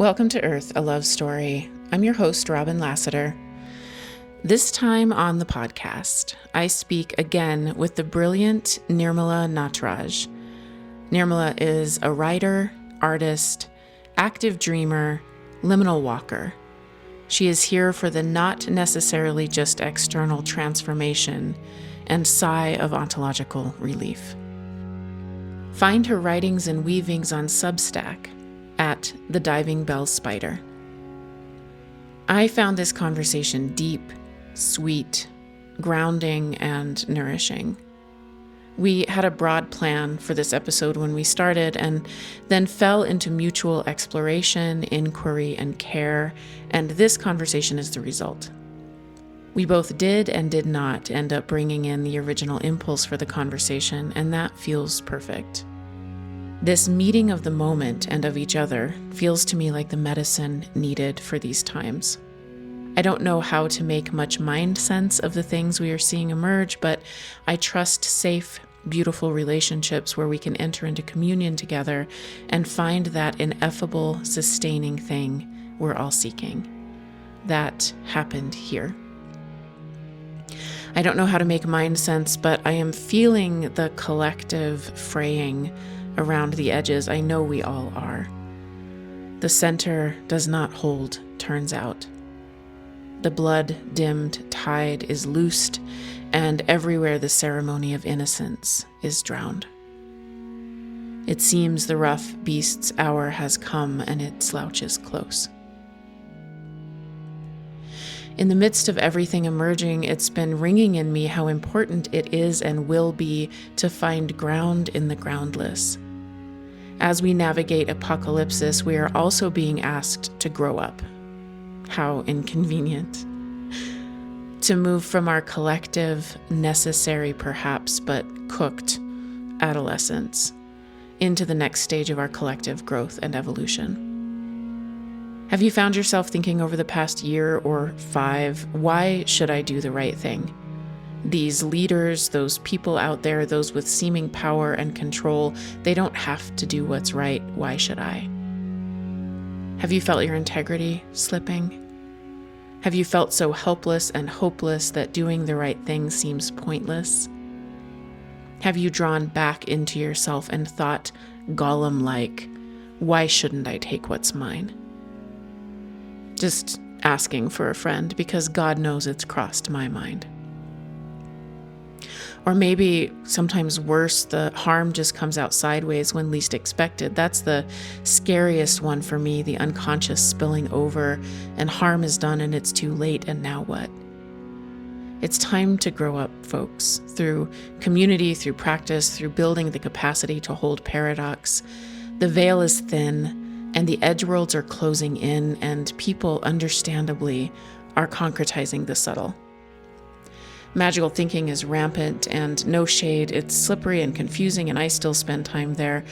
Welcome to Earth, a Love Story. I'm your host, Robin Lassiter. This time on the podcast, I speak again with the brilliant Nirmala Nataraj. Nirmala is a writer, artist, active dreamer, liminal walker. She is here for the not necessarily just external transformation and sigh of ontological relief. Find her writings and weavings on Substack at The Diving Bell Spider. I found this conversation deep, sweet, grounding, and nourishing. We had a broad plan for this episode when we started and then fell into mutual exploration, inquiry, and care, and this conversation is the result. We both did and did not end up bringing in the original impulse for the conversation, and that feels perfect. This meeting of the moment and of each other feels to me like the medicine needed for these times. I don't know how to make much mind sense of the things we are seeing emerge, but I trust safe, beautiful relationships where we can enter into communion together and find that ineffable, sustaining thing we're all seeking. That happened here. I don't know how to make mind sense, but I am feeling the collective fraying around the edges. I know we all are. The center does not hold, turns out. The blood-dimmed tide is loosed, and everywhere the ceremony of innocence is drowned. It seems the rough beast's hour has come, and it slouches close. In the midst of everything emerging, it's been ringing in me how important it is and will be to find ground in the groundless. As we navigate apokalypsis, we are also being asked to grow up. How inconvenient. To move from our collective, necessary perhaps, but cooked adolescence into the next stage of our collective growth and evolution. Have you found yourself thinking over the past year or 5, why should I do the right thing? These leaders, those people out there, those with seeming power and control, they don't have to do what's right. Why should I? Have you felt your integrity slipping? Have you felt so helpless and hopeless that doing the right thing seems pointless? Have you drawn back into yourself and thought, Gollum-like, why shouldn't I take what's mine? Just asking for a friend because God knows it's crossed my mind. Or maybe, sometimes worse, the harm just comes out sideways when least expected. That's the scariest one for me, the unconscious spilling over, and harm is done and it's too late, and now what? It's time to grow up, folks, through community, through practice, through building the capacity to hold paradox. The veil is thin, and the edge worlds are closing in, and people, understandably, are concretizing the subtle. Magical thinking is rampant, and no shade, it's slippery and confusing, and I still spend time there.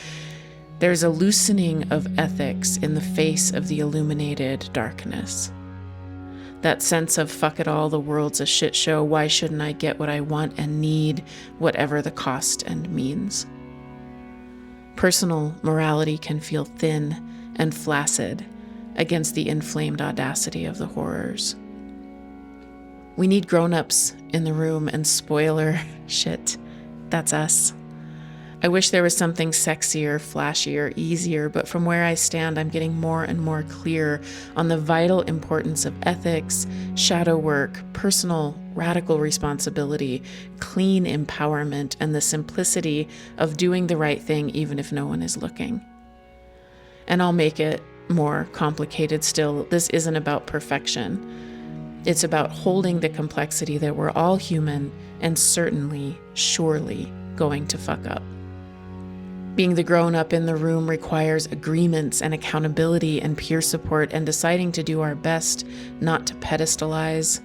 There's a loosening of ethics in the face of the illuminated darkness. That sense of fuck it all, the world's a shit show, why shouldn't I get what I want and need, whatever the cost and means? Personal morality can feel thin and flaccid against the inflamed audacity of the horrors. We need grown-ups in the room, and spoiler, shit, that's us. I wish there was something sexier, flashier, easier, but from where I stand, I'm getting more and more clear on the vital importance of ethics, shadow work, personal, radical responsibility, clean empowerment, and the simplicity of doing the right thing even if no one is looking. And I'll make it more complicated still. This isn't about perfection. It's about holding the complexity that we're all human and certainly, surely going to fuck up. Being the grown-up in the room requires agreements and accountability and peer support and deciding to do our best not to pedestalize.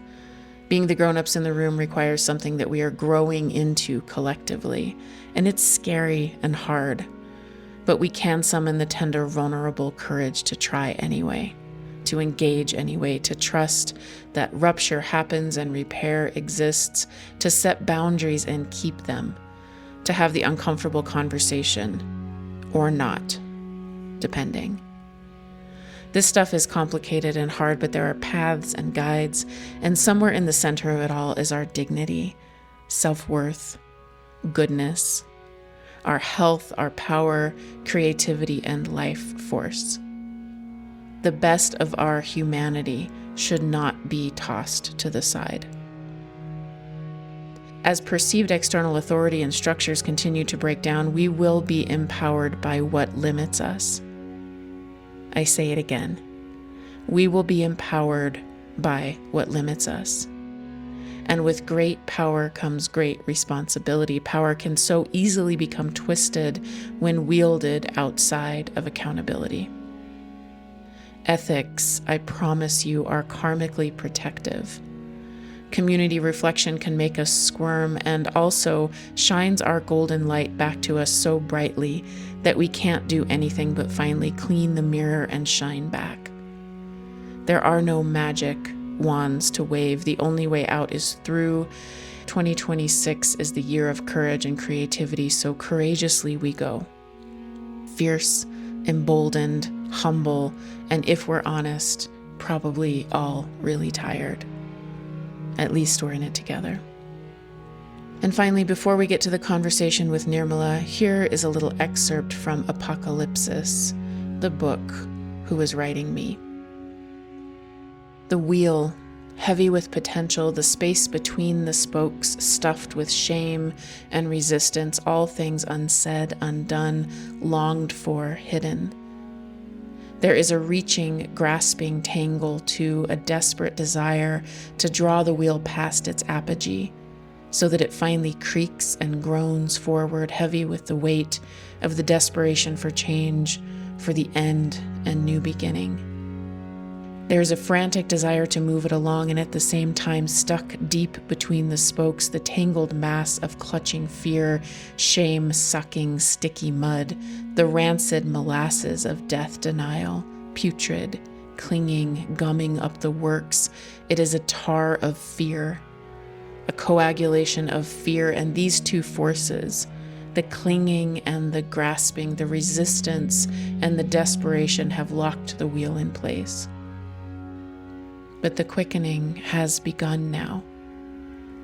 Being the grown-ups in the room requires something that we are growing into collectively, and it's scary and hard, but we can summon the tender, vulnerable courage to try anyway. To engage anyway, to trust that rupture happens and repair exists, to set boundaries and keep them, to have the uncomfortable conversation, or not, depending. This stuff is complicated and hard, but there are paths and guides, and somewhere in the center of it all is our dignity, self-worth, goodness, our health, our power, creativity, and life force. The best of our humanity should not be tossed to the side. As perceived external authority and structures continue to break down, we will be empowered by what limits us. I say it again. We will be empowered by what limits us. And with great power comes great responsibility. Power can so easily become twisted when wielded outside of accountability. Ethics, I promise you, are karmically protective. Community reflection can make us squirm and also shines our golden light back to us so brightly that we can't do anything but finally clean the mirror and shine back. There are no magic wands to wave. The only way out is through. 2026 is the year of courage and creativity, so courageously we go. Fierce, emboldened, humble, and if we're honest, probably all really tired. At least we're in it together. And finally, before we get to the conversation with Nirmala, here is a little excerpt from Apokalypsis, the book Who Was Writing Me. The wheel, heavy with potential, the space between the spokes stuffed with shame and resistance, all things unsaid, undone, longed for, hidden. There is a reaching, grasping tangle to a desperate desire to draw the wheel past its apogee, so that it finally creaks and groans forward, heavy with the weight of the desperation for change, for the end and new beginning. There is a frantic desire to move it along, and at the same time, stuck deep between the spokes, the tangled mass of clutching fear, shame, sucking, sticky mud, the rancid molasses of death denial, putrid, clinging, gumming up the works. It is a tar of fear, a coagulation of fear, and these two forces, the clinging and the grasping, the resistance and the desperation, have locked the wheel in place. But the quickening has begun now.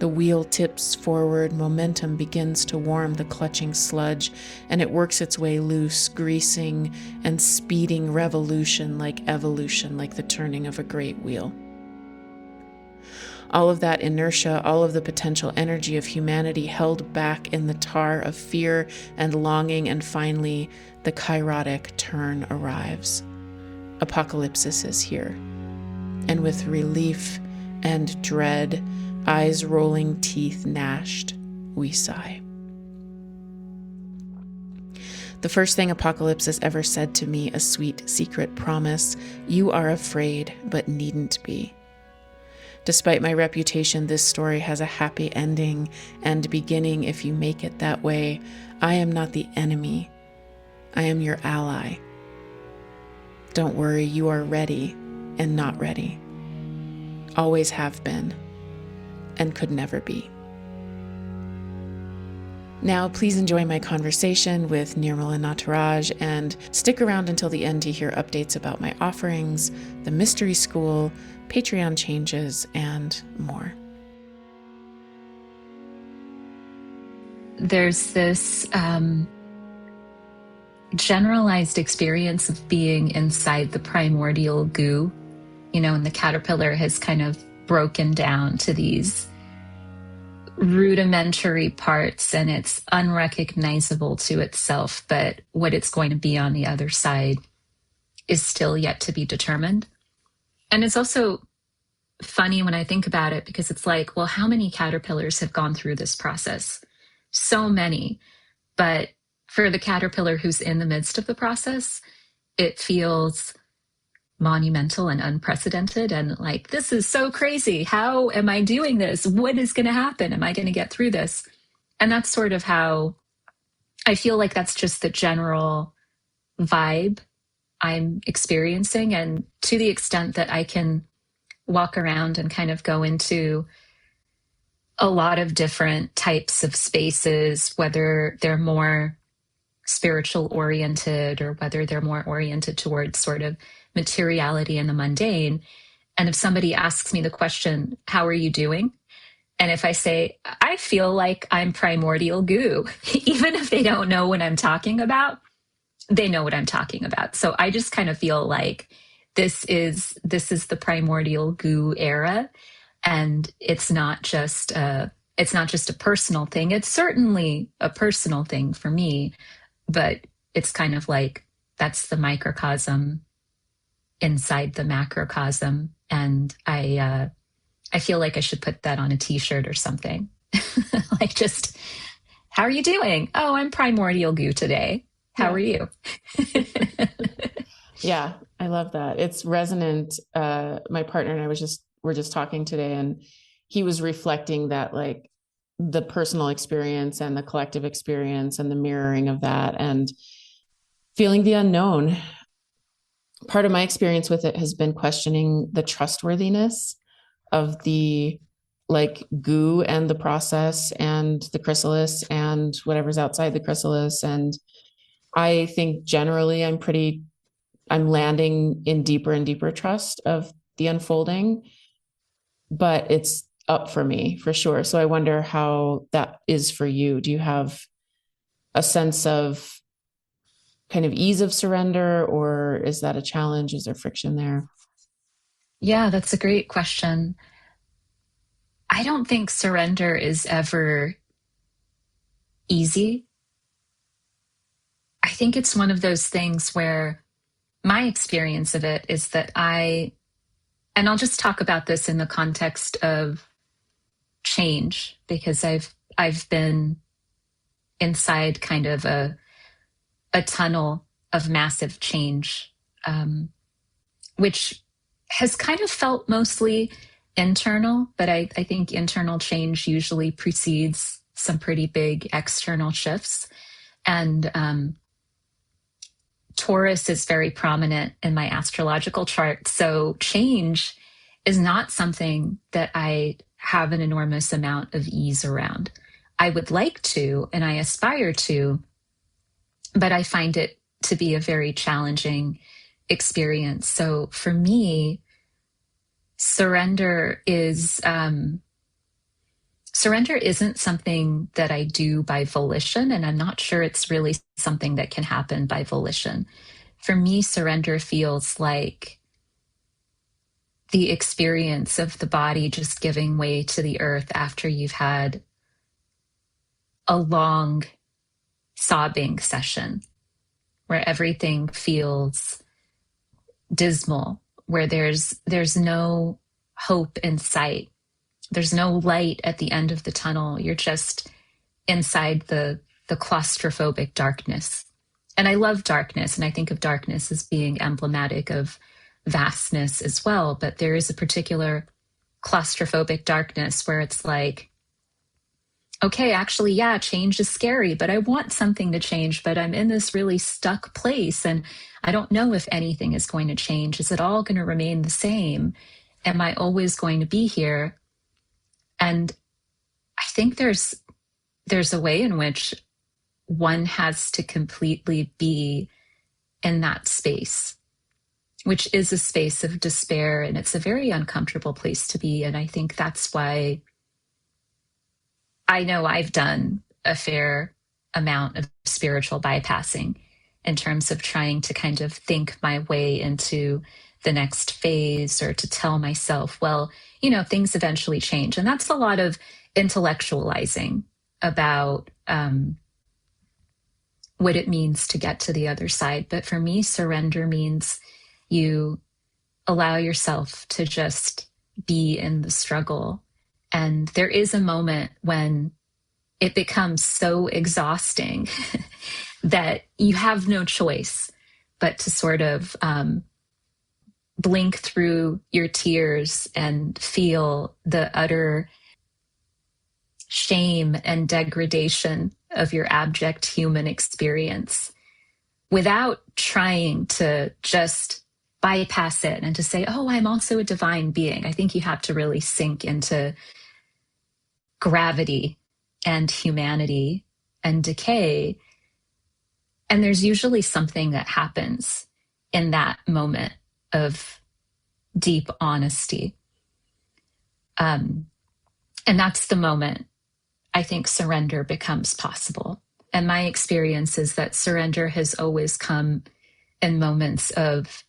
The wheel tips forward, momentum begins to warm the clutching sludge, and it works its way loose, greasing and speeding revolution like evolution, like the turning of a great wheel. All of that inertia, all of the potential energy of humanity held back in the tar of fear and longing, and finally the kairotic turn arrives. Apokalypsis is here. And with relief and dread, eyes rolling, teeth gnashed, we sigh. The first thing Apokalypsis ever said to me, a sweet secret promise: you are afraid, but needn't be. Despite my reputation, this story has a happy ending and beginning if you make it that way. I am not the enemy. I am your ally. Don't worry, you are ready and not ready. Always have been and could never be. Now, please enjoy my conversation with Nirmala Nataraj and stick around until the end to hear updates about my offerings, the mystery school, Patreon changes, and more. There's this generalized experience of being inside the primordial goo, and the caterpillar has kind of broken down to these rudimentary parts, and it's unrecognizable to itself, but what it's going to be on the other side is still yet to be determined. And it's also funny when I think about it, because it's like, well, how many caterpillars have gone through this process? So many. But for the caterpillar who's in the midst of the process, it feels monumental and unprecedented, and like, this is so crazy. How am I doing this? What is going to happen? Am I going to get through this? And that's sort of how I feel like that's just the general vibe I'm experiencing. And to the extent that I can walk around and kind of go into a lot of different types of spaces, whether they're more spiritual oriented or whether they're more oriented towards sort of materiality and the mundane. And if somebody asks me the question, how are you doing? And if I say, I feel like I'm primordial goo, even if they don't know what I'm talking about, they know what I'm talking about. So I just kind of feel like this is the primordial goo era. And it's not just a personal thing. It's certainly a personal thing for me, but it's kind of like that's the microcosm inside the macrocosm. And I feel like I should put that on a t-shirt or something. Like, just, how are you doing? Oh, I'm primordial goo today. How are you? Yeah, I love that. It's resonant. My partner and I were just talking today, and he was reflecting that, like, the personal experience and the collective experience and the mirroring of that and feeling the unknown. Part of my experience with it has been questioning the trustworthiness of the, like, goo and the process and the chrysalis and whatever's outside the chrysalis. And I think generally I'm landing in deeper and deeper trust of the unfolding, but it's up for me for sure. So I wonder how that is for you. Do you have a sense of kind of ease of surrender, or is that a challenge? Is there friction there? Yeah, that's a great question. I don't think surrender is ever easy. I think it's one of those things where my experience of it is that and I'll just talk about this in the context of change, because I've been inside kind of a tunnel of massive change, which has kind of felt mostly internal, but I think internal change usually precedes some pretty big external shifts. And Taurus is very prominent in my astrological chart. So change is not something that I have an enormous amount of ease around. I would like to, and I aspire to, but I find it to be a very challenging experience. So for me, surrender isn't something that I do by volition, and I'm not sure it's really something that can happen by volition. For me, surrender feels like the experience of the body just giving way to the earth after you've had a long sobbing session where everything feels dismal, where there's no hope in sight. There's no light at the end of the tunnel. You're just inside the claustrophobic darkness. And I love darkness, and I think of darkness as being emblematic of vastness as well. But there is a particular claustrophobic darkness where it's like, okay, actually, yeah, change is scary, but I want something to change, but I'm in this really stuck place, and I don't know if anything is going to change. Is it all going to remain the same? Am I always going to be here? And I think there's a way in which one has to completely be in that space, which is a space of despair, and it's a very uncomfortable place to be. And I think that's why I know I've done a fair amount of spiritual bypassing in terms of trying to kind of think my way into the next phase, or to tell myself, well, things eventually change. And that's a lot of intellectualizing about what it means to get to the other side. But for me, surrender means you allow yourself to just be in the struggle. And there is a moment when it becomes so exhausting that you have no choice but to sort of blink through your tears and feel the utter shame and degradation of your abject human experience without trying to just bypass it and to say, oh, I'm also a divine being. I think you have to really sink into gravity and humanity and decay. And there's usually something that happens in that moment of deep honesty. And that's the moment I think surrender becomes possible. And my experience is that surrender has always come in moments of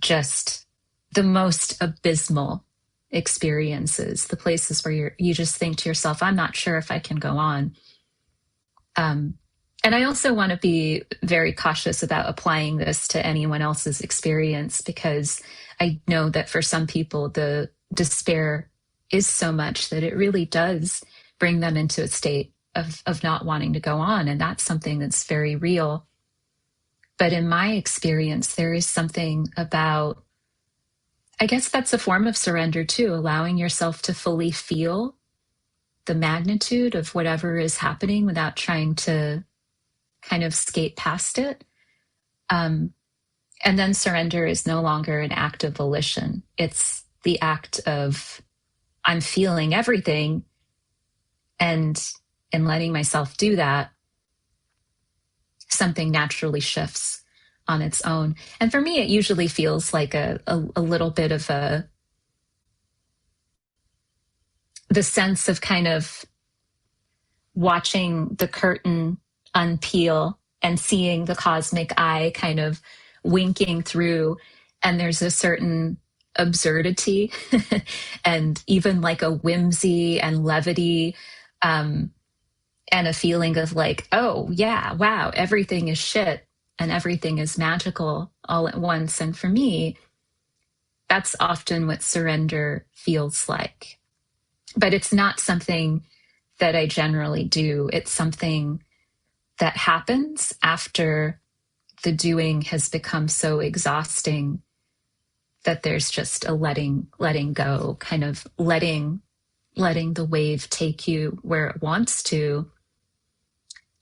just the most abysmal experiences, the places where you just think to yourself, I'm not sure if I can go on. And I also want to be very cautious about applying this to anyone else's experience, because I know that for some people, the despair is so much that it really does bring them into a state of not wanting to go on. And that's something that's very real. But in my experience, there is something about, I guess that's a form of surrender too, allowing yourself to fully feel the magnitude of whatever is happening without trying to kind of skate past it. And then surrender is no longer an act of volition. It's the act of, I'm feeling everything, and in letting myself do that, something naturally shifts on its own. And for me, it usually feels like a little bit of the sense of kind of watching the curtain unpeel and seeing the cosmic eye kind of winking through. And there's a certain absurdity and even like a whimsy and levity, and a feeling of like, oh yeah, wow, everything is shit and everything is magical all at once. And for me, that's often what surrender feels like. But it's not something that I generally do. It's something that happens after the doing has become so exhausting that there's just a letting go, kind of letting the wave take you where it wants to.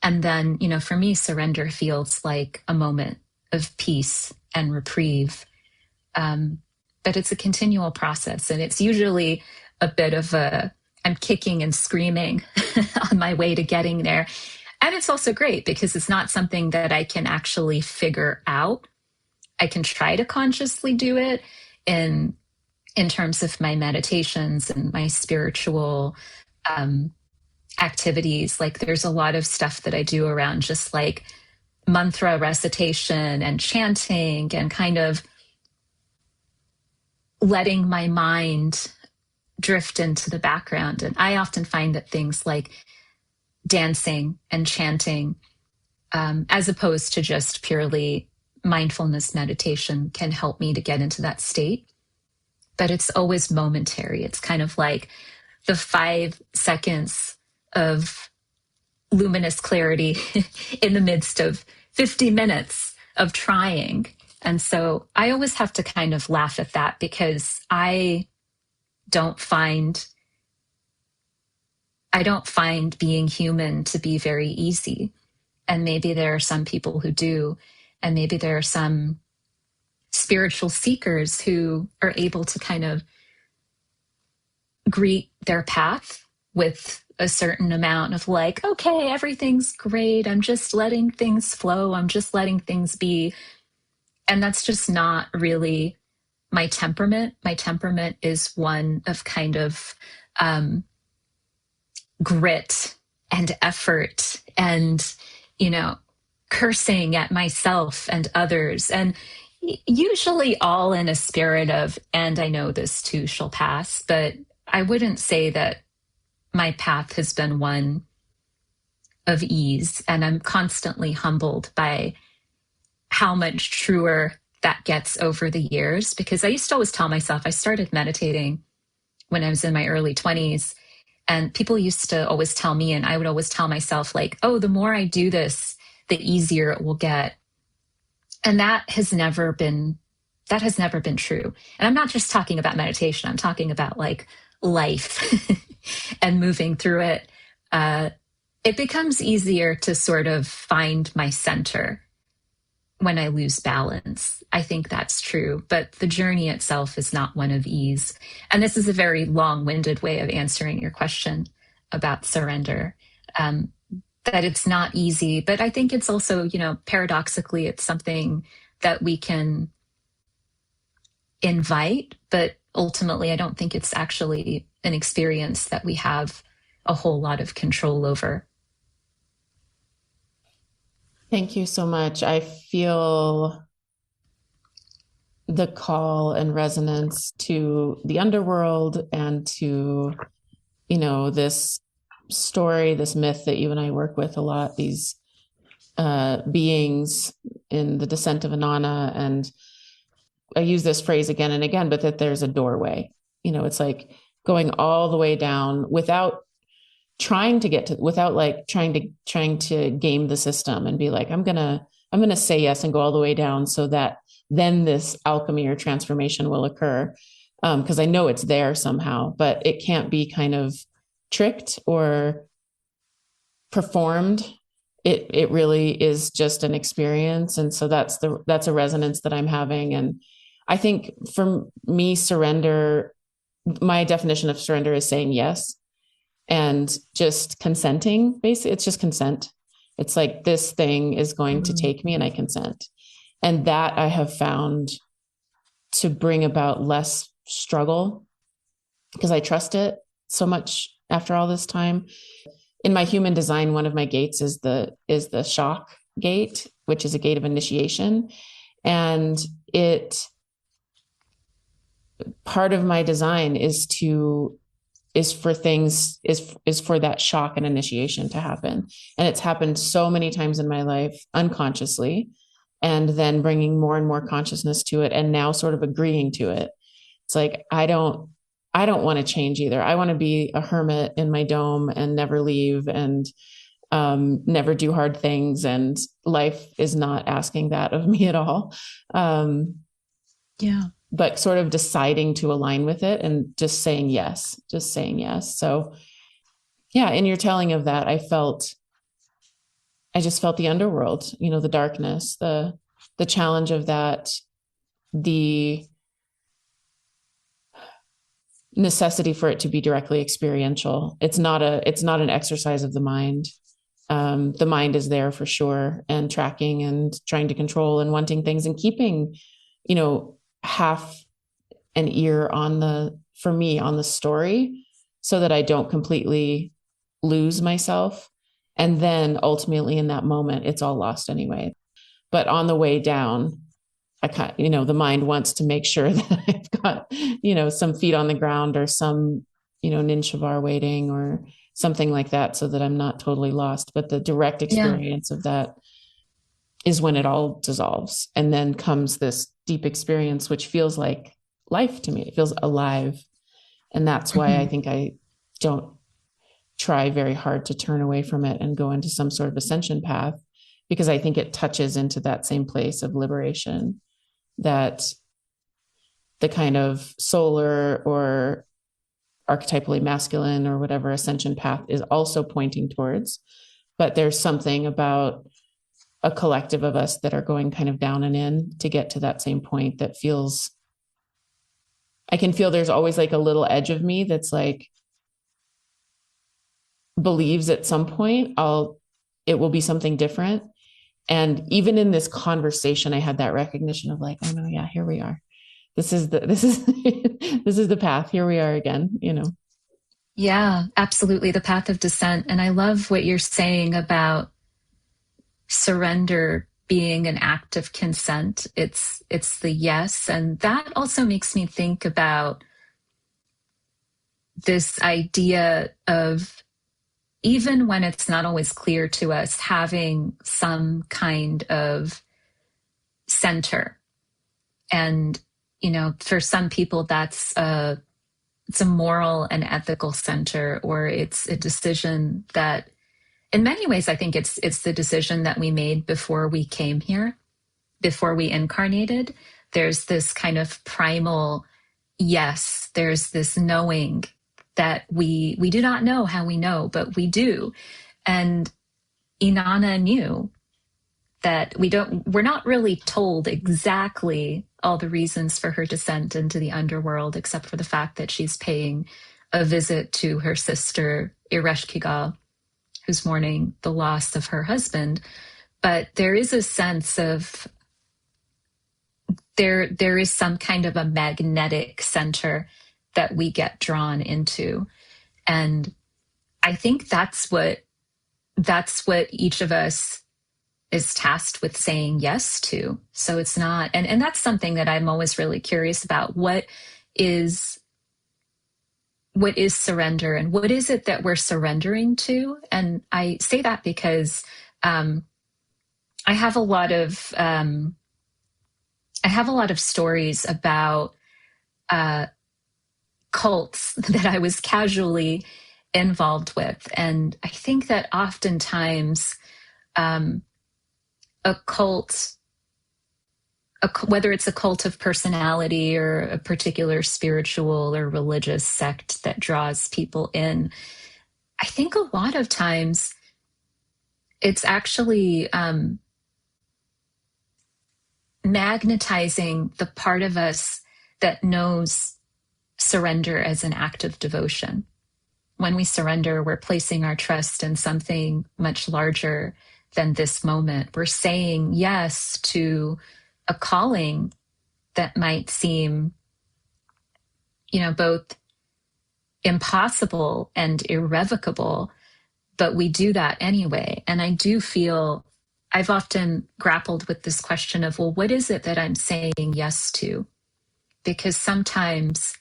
And then, for me, surrender feels like a moment of peace and reprieve. But it's a continual process, and it's usually a bit of I'm kicking and screaming on my way to getting there. And it's also great because it's not something that I can actually figure out. I can try to consciously do it in terms of my meditations and my spiritual activities. Like there's a lot of stuff that I do around just like mantra recitation and chanting and kind of letting my mind drift into the background. And I often find that things like dancing and chanting, as opposed to just purely mindfulness meditation, can help me to get into that state. But it's always momentary. It's kind of like the 5 seconds of luminous clarity in the midst of 50 minutes of trying. And so I always have to kind of laugh at that, because I don't find being human to be very easy. And maybe there are some people who do, and maybe there are some spiritual seekers who are able to kind of greet their path with a certain amount of like, okay, everything's great. I'm just letting things flow. I'm just letting things be. And that's just not really my temperament. My temperament is one of kind of grit and effort and, cursing at myself and others. And usually all in a spirit of, and I know this too shall pass. But I wouldn't say that my path has been one of ease. And I'm constantly humbled by how much truer that gets over the years, because I used to always tell myself, I started meditating when I was in my early 20s, and people used to always tell me, and I would always tell myself like, oh, the more I do this, the easier it will get. And that has never been true. And I'm not just talking about meditation. I'm talking about like life and moving through it. It becomes easier to sort of find my center when I lose balance. I think that's true, but the journey itself is not one of ease. And this is a very long-winded way of answering your question about surrender, that it's not easy, but I think it's also, paradoxically, it's something that we can invite, but ultimately I don't think it's actually an experience that we have a whole lot of control over. Thank you so much. I feel the call and resonance to the underworld and to, this story, this myth that you and I work with a lot, these beings in the descent of Inanna. And I use this phrase again and again, but that there's a doorway. It's like going all the way down without trying to get to, without like trying to game the system and be like, I'm gonna say yes and go all the way down so that then this alchemy or transformation will occur. Because I know it's there somehow, but it can't be kind of tricked or performed. It really is just an experience. And so that's a resonance that I'm having. And I think for me, surrender, my definition of surrender is saying yes and just consenting. Basically, it's just consent. It's like, this thing is going to take me and I consent. And that I have found to bring about less struggle because I trust it so much after all this time. In my human design, one of my gates is the shock gate, which is a gate of initiation. And part of my design is for that shock and initiation to happen. And it's happened so many times in my life unconsciously, and then bringing more and more consciousness to it, and now sort of agreeing to it. It's like, I don't want to change either. I want to be a hermit in my dome and never leave and never do hard things. And life is not asking that of me at all. But sort of deciding to align with it and just saying yes. So yeah, in your telling of that, I just felt the underworld, the darkness, the challenge of that, the necessity for it to be directly experiential. It's not an exercise of the mind. The mind is there for sure, and tracking and trying to control and wanting things and keeping, half an ear on the story so that I don't completely lose myself. And then ultimately in that moment, it's all lost anyway. But on the way down, the mind wants to make sure that I've got, some feet on the ground or some, Ninshavar waiting or something like that so that I'm not totally lost. But the direct experience of that is when it all dissolves. And then comes this deep experience, which feels like life to me. It feels alive. And that's why I think I don't try very hard to turn away from it and go into some sort of ascension path, because I think it touches into that same place of liberation that the kind of solar or archetypally masculine or whatever ascension path is also pointing towards. But there's something about a collective of us that are going kind of down and in to get to that same point that feels, I can feel there's always like a little edge of me that's like, believes at some point it will be something different. And even in this conversation, I had that recognition of like, oh no, yeah, here we are. This is the path. Here we are again, Yeah, absolutely. The path of descent. And I love what you're saying about surrender being an act of consent. It's the yes. And that also makes me think about this idea of, even when it's not always clear to us, having some kind of center. And, for some people, it's a moral and ethical center, or it's a decision that, in many ways, I think it's the decision that we made before we came here, before we incarnated. There's this kind of primal yes. There's this knowing that we do not know how we know, but we do. And Inanna knew that we're not really told exactly all the reasons for her descent into the underworld, except for the fact that she's paying a visit to her sister, Ereshkigal, who's mourning the loss of her husband. But there is a sense of there is some kind of a magnetic center that we get drawn into. And I think that's what each of us is tasked with saying yes to. So it's not, and that's something that I'm always really curious about. What is surrender, and what is it that we're surrendering to? And I say that because I have a lot of stories about cults that I was casually involved with, and I think that oftentimes a cult, whether it's a cult of personality or a particular spiritual or religious sect that draws people in, I think a lot of times it's actually magnetizing the part of us that knows surrender as an act of devotion. When we surrender, we're placing our trust in something much larger than this moment. We're saying yes to a calling that might seem, both impossible and irrevocable, but we do that anyway. And I do feel I've often grappled with this question of, well, what is it that I'm saying yes to? Because sometimes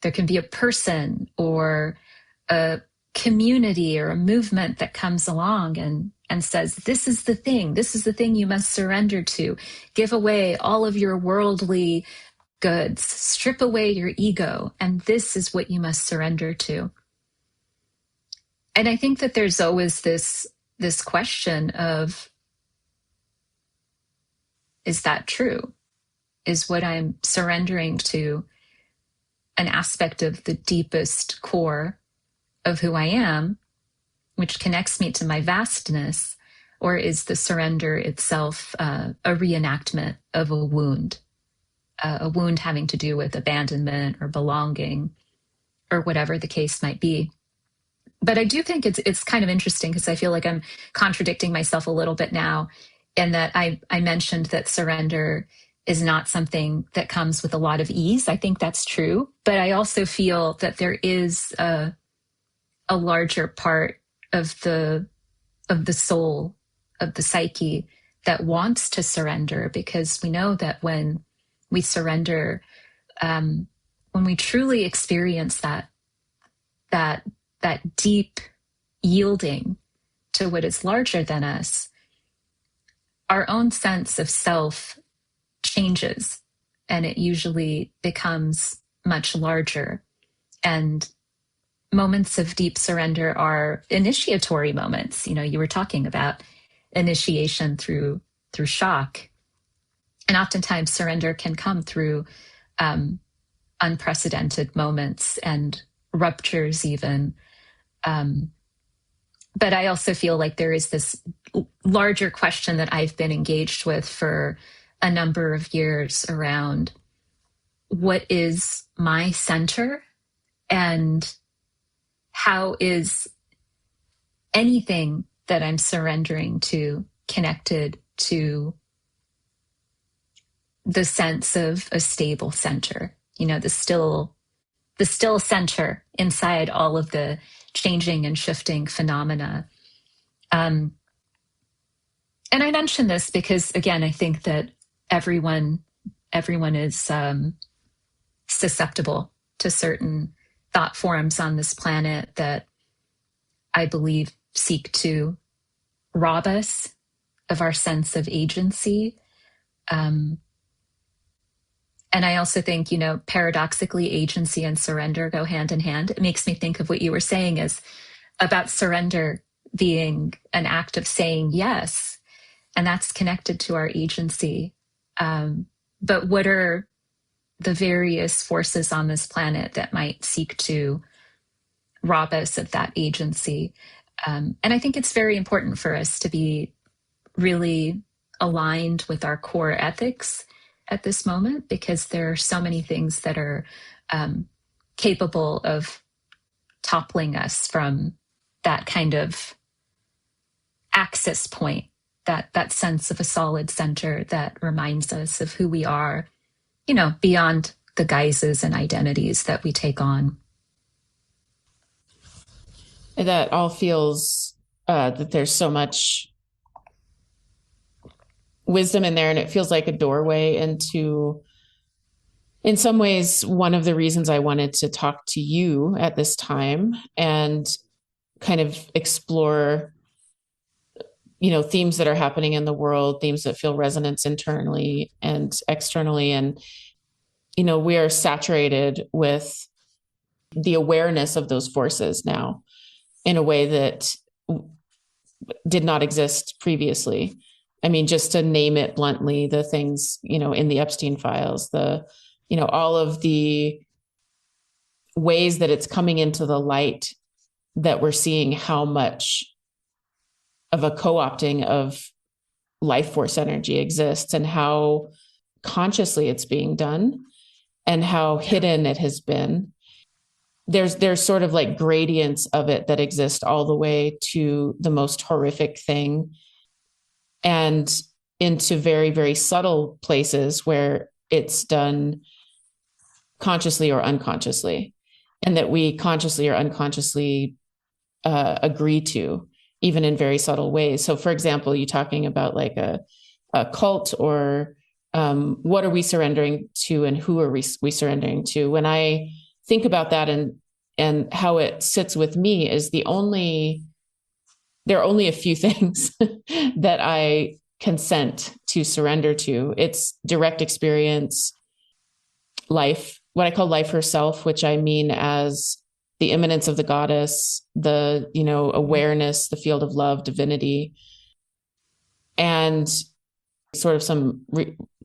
there can be a person or a community or a movement that comes along and says, this is the thing you must surrender to. Give away all of your worldly goods, strip away your ego, and this is what you must surrender to. And I think that there's always this question of, is that true? Is what I'm surrendering to an aspect of the deepest core of who I am, which connects me to my vastness, or is the surrender itself a reenactment of a wound having to do with abandonment or belonging or whatever the case might be? But I do think it's kind of interesting, because I feel like I'm contradicting myself a little bit now, in that I mentioned that surrender is not something that comes with a lot of ease. I think that's true, but I also feel that there is a larger part of the soul, of the psyche, that wants to surrender, because we know that when we surrender, when we truly experience that deep yielding to what is larger than us, our own sense of self changes, and it usually becomes much larger. And moments of deep surrender are initiatory moments. You were talking about initiation through shock. And oftentimes surrender can come through unprecedented moments and ruptures even. But I also feel like there is this larger question that I've been engaged with for a number of years around what is my center, and how is anything that I'm surrendering to connected to the sense of a stable center, the still center inside all of the changing and shifting phenomena. And I mention this because, again, I think that everyone is susceptible to certain thought forms on this planet that I believe seek to rob us of our sense of agency. And I also think, paradoxically, agency and surrender go hand in hand. It makes me think of what you were saying is about surrender being an act of saying yes, and that's connected to our agency. But what are the various forces on this planet that might seek to rob us of that agency? And I think it's very important for us to be really aligned with our core ethics at this moment, because there are so many things that are capable of toppling us from that kind of access point, that sense of a solid center that reminds us of who we are beyond the guises and identities that we take on. That all feels that there's so much wisdom in there, and it feels like a doorway into, in some ways, one of the reasons I wanted to talk to you at this time and kind of explore, themes that are happening in the world, themes that feel resonance internally and externally. And, we are saturated with the awareness of those forces now in a way that did not exist previously. I mean, just to name it bluntly, the things, in the Epstein files, all of the ways that it's coming into the light that we're seeing how much of a co-opting of life force energy exists and how consciously it's being done and how hidden it has been. There's sort of like gradients of it that exist all the way to the most horrific thing and into very, very subtle places where it's done consciously or unconsciously, and that we consciously or unconsciously agree to, even in very subtle ways. So, for example, you talking about like a cult, or what are we surrendering to, and who are we surrendering to? When I think about that and how it sits with me, is there are only a few things that I consent to surrender to. It's direct experience, life, what I call life herself, which I mean as the immanence of the goddess, the, awareness, the field of love, divinity, and sort of some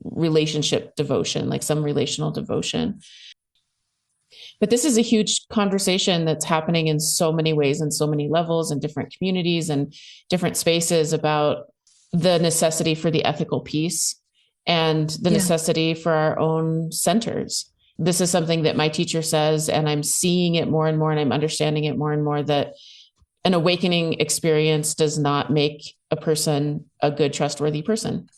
relationship devotion, like some relational devotion. But this is a huge conversation that's happening in so many ways and so many levels and different communities and different spaces about the necessity for the ethical piece and the necessity for our own centers. This is something that my teacher says, and I'm seeing it more and more, and I'm understanding it more and more, that an awakening experience does not make a person a good, trustworthy person.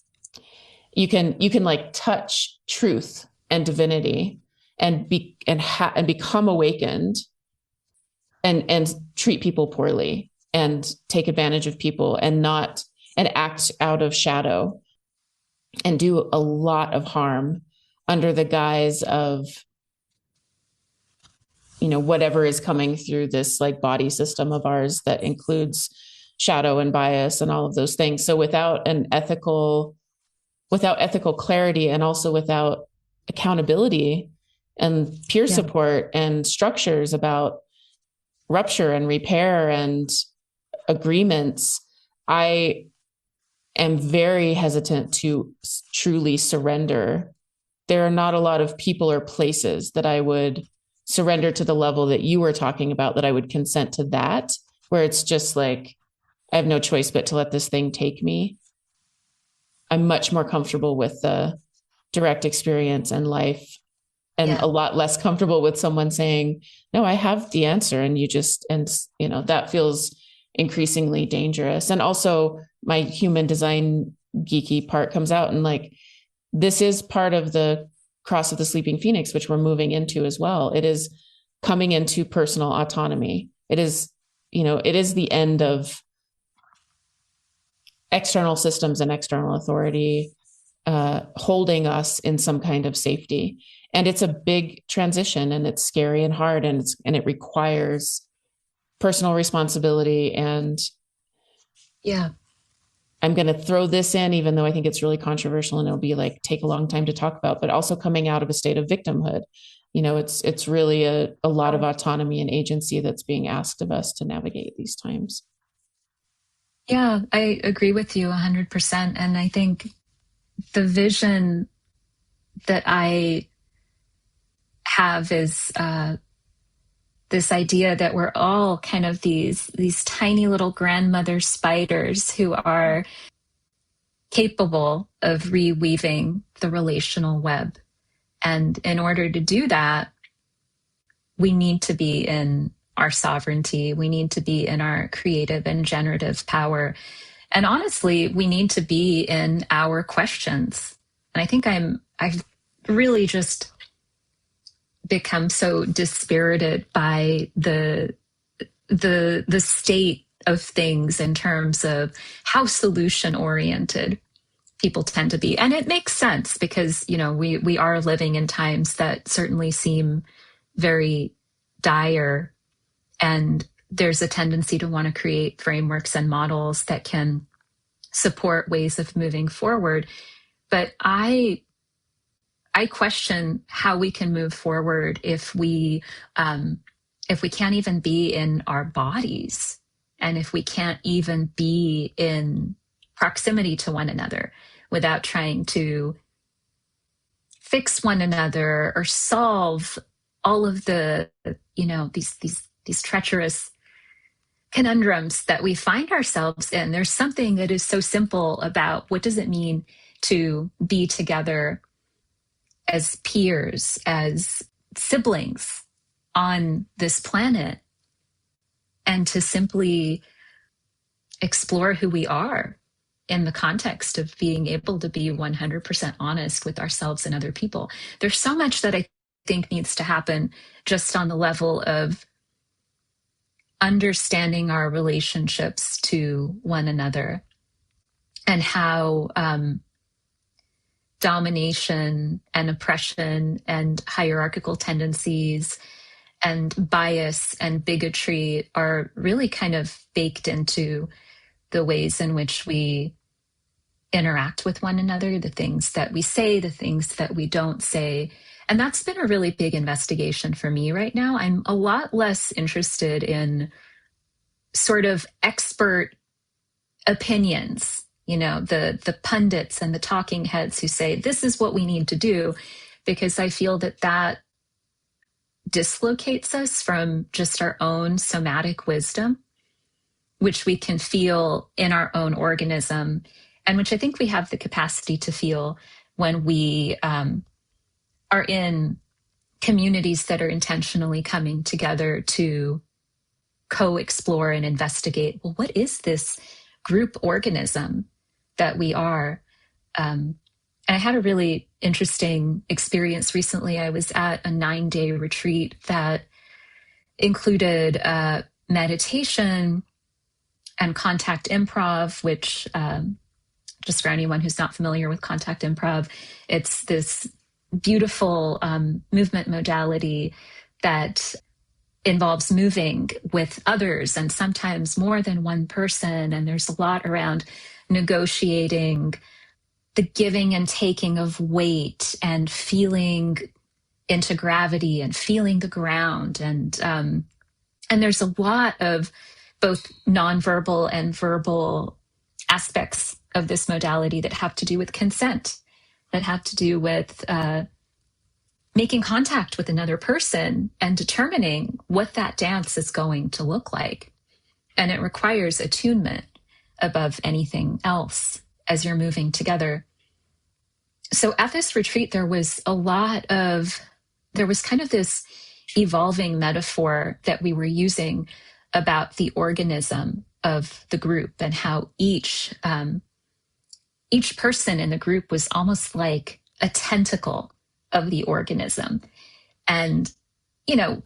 You can like touch truth and divinity and become awakened and treat people poorly and take advantage of people and act out of shadow and do a lot of harm under the guise of, whatever is coming through this like body system of ours that includes shadow and bias and all of those things. So without ethical clarity, and also without accountability and peer support and structures about rupture and repair and agreements, I am very hesitant to truly surrender. There are not a lot of people or places that I would surrender to the level that you were talking about, that I would consent to that, where it's just like, I have no choice but to let this thing take me. I'm much more comfortable with the direct experience and life, and a lot less comfortable with someone saying, no, I have the answer. And that feels increasingly dangerous. And also my human design geeky part comes out, and like, this is part of the cross of the sleeping phoenix, which we're moving into as well. It is coming into personal autonomy. It is the end of external systems and external authority holding us in some kind of safety. And it's a big transition, and it's scary and hard, and it requires personal responsibility. And I'm going to throw this in, even though I think it's really controversial and it'll be like, take a long time to talk about, but also coming out of a state of victimhood. It's really a lot of autonomy and agency that's being asked of us to navigate these times. Yeah, I agree with you 100%. And I think the vision that I have is this idea that we're all kind of these tiny little grandmother spiders who are capable of reweaving the relational web. And in order to do that, we need to be in our sovereignty. We need to be in our creative and generative power. And honestly, we need to be in our questions. And I think I've really just become so dispirited by the state of things in terms of how solution oriented people tend to be. And it makes sense because, we are living in times that certainly seem very dire, and there's a tendency to want to create frameworks and models that can support ways of moving forward. But I question how we can move forward if we can't even be in our bodies, and if we can't even be in proximity to one another without trying to fix one another or solve all of the, these treacherous conundrums that we find ourselves in. There's something that is so simple about what does it mean to be together as peers, as siblings on this planet, and to simply explore who we are in the context of being able to be 100% honest with ourselves and other people. There's so much that I think needs to happen just on the level of understanding our relationships to one another, and how domination and oppression and hierarchical tendencies and bias and bigotry are really kind of baked into the ways in which we interact with one another, the things that we say, the things that we don't say. And that's been a really big investigation for me right now. I'm a lot less interested in sort of expert opinions, the pundits and the talking heads who say, this is what we need to do, because I feel that dislocates us from just our own somatic wisdom, which we can feel in our own organism, and which I think we have the capacity to feel when we are in communities that are intentionally coming together to co-explore and investigate, well, what is this group organism that we are? And I had a really interesting experience recently. I was at a 9-day retreat that included meditation and contact improv, which, just for anyone who's not familiar with contact improv, it's this beautiful movement modality that involves moving with others, and sometimes more than one person. And there's a lot around negotiating the giving and taking of weight, and feeling into gravity, and feeling the ground. And there's a lot of both nonverbal and verbal aspects of this modality that have to do with consent, that have to do with making contact with another person and determining what that dance is going to look like. And it requires attunement above anything else as you're moving together. So at this retreat, there was kind of this evolving metaphor that we were using about the organism of the group, and how each person in the group was almost like a tentacle of the organism. And,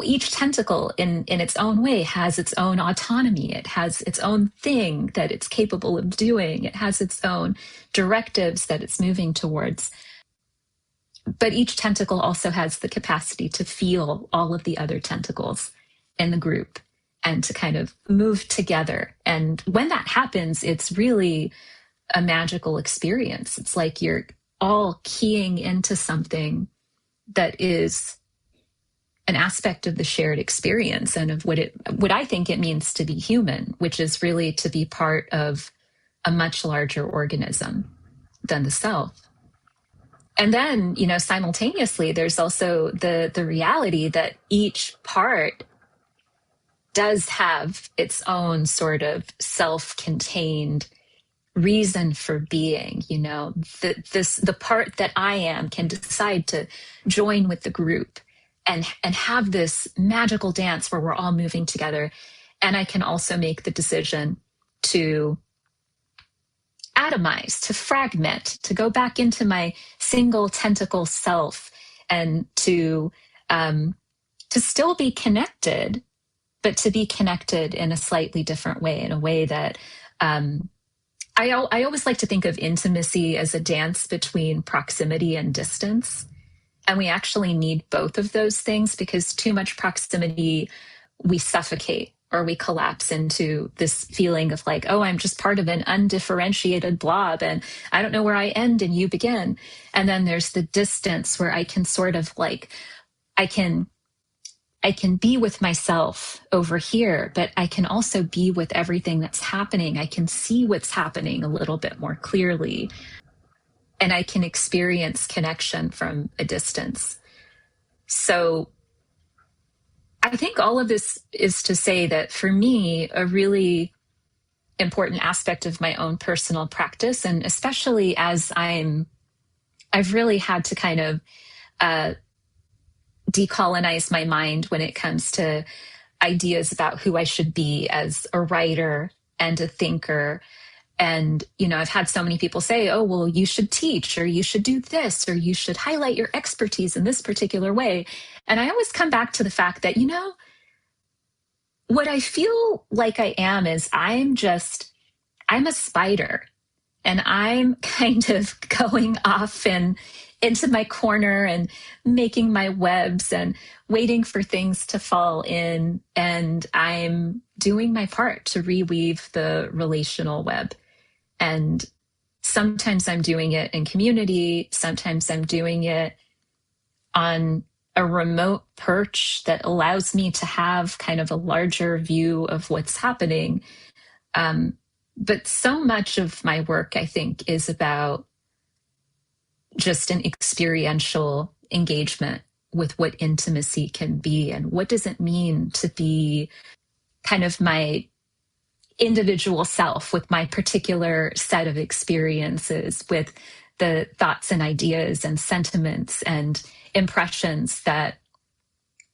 each tentacle in its own way has its own autonomy. It has its own thing that it's capable of doing. It has its own directives that it's moving towards. But each tentacle also has the capacity to feel all of the other tentacles in the group and to kind of move together. And when that happens, it's really a magical experience. It's like you're all keying into something that is an aspect of the shared experience, and of what I think it means to be human, which is really to be part of a much larger organism than the self. And then, simultaneously, there's also the reality that each part does have its own sort of self-contained reason for being. The part that I am can decide to join with the group and have this magical dance where we're all moving together. And I can also make the decision to atomize, to fragment, to go back into my single tentacle self and to still be connected, but to be connected in a slightly different way, in a way that I always like to think of intimacy as a dance between proximity and distance. And we actually need both of those things, because too much proximity, we suffocate or we collapse into this feeling of like, oh, I'm just part of an undifferentiated blob and I don't know where I end and you begin. And then there's the distance where I can sort of like, I can be with myself over here, but I can also be with everything that's happening. I can see what's happening a little bit more clearly, and I can experience connection from a distance. So I think all of this is to say that for me, a really important aspect of my own personal practice, and especially as I've really had to kind of decolonize my mind when it comes to ideas about who I should be as a writer and a thinker. And, I've had so many people say, oh, well, you should teach, or you should do this, or you should highlight your expertise in this particular way. And I always come back to the fact that, what I feel like I am is I'm a spider, and I'm kind of going off and into my corner and making my webs and waiting for things to fall in. And I'm doing my part to reweave the relational web. And sometimes I'm doing it in community. Sometimes I'm doing it on a remote perch that allows me to have kind of a larger view of what's happening. But so much of my work, I think, is about just an experiential engagement with what intimacy can be, and what does it mean to be kind of my individual self with my particular set of experiences, with the thoughts and ideas and sentiments and impressions that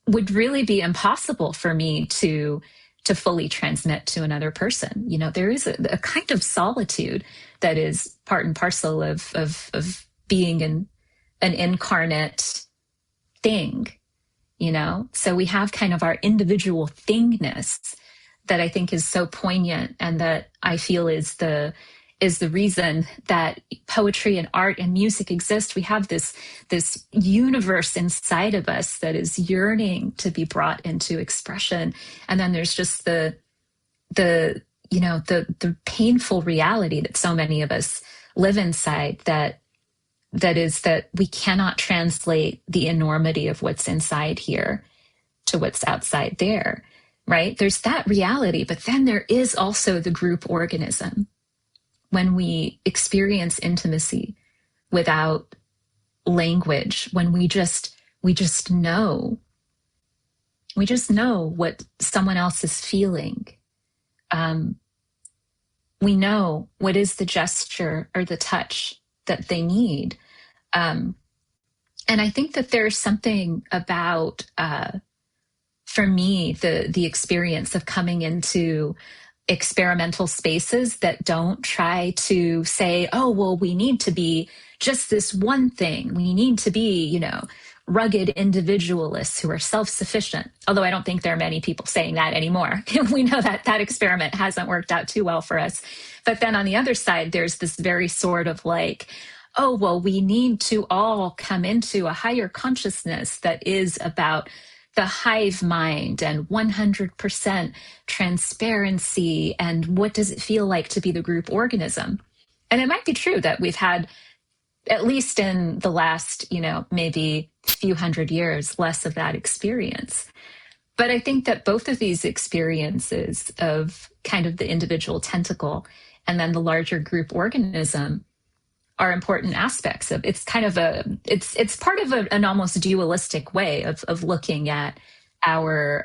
would really be impossible for me to fully transmit to another person. There is a kind of solitude that is part and parcel of being an incarnate thing, So we have kind of our individual thingness that I think is so poignant, and that I feel is the reason that poetry and art and music exist. We have this universe inside of us that is yearning to be brought into expression. And then there's just the painful reality that so many of us live inside, that is that we cannot translate the enormity of what's inside here to what's outside there, right? There's that reality, but then there is also the group organism. When we experience intimacy without language, when we just know what someone else is feeling. We know what is the gesture or the touch that they need. And I think that there's something about, for me, the experience of coming into experimental spaces that don't try to say, oh, well, we need to be just this one thing. We need to be, rugged individualists who are self-sufficient. Although I don't think there are many people saying that anymore. We know that experiment hasn't worked out too well for us. But then on the other side, there's this very sort of like, oh, well, we need to all come into a higher consciousness that is about the hive mind and 100% transparency, and what does it feel like to be the group organism. And it might be true that we've had, at least in the last, maybe few hundred years, less of that experience. But I think that both of these experiences of kind of the individual tentacle and then the larger group organism are important aspects of it's kind of it's part of an almost dualistic way of looking at our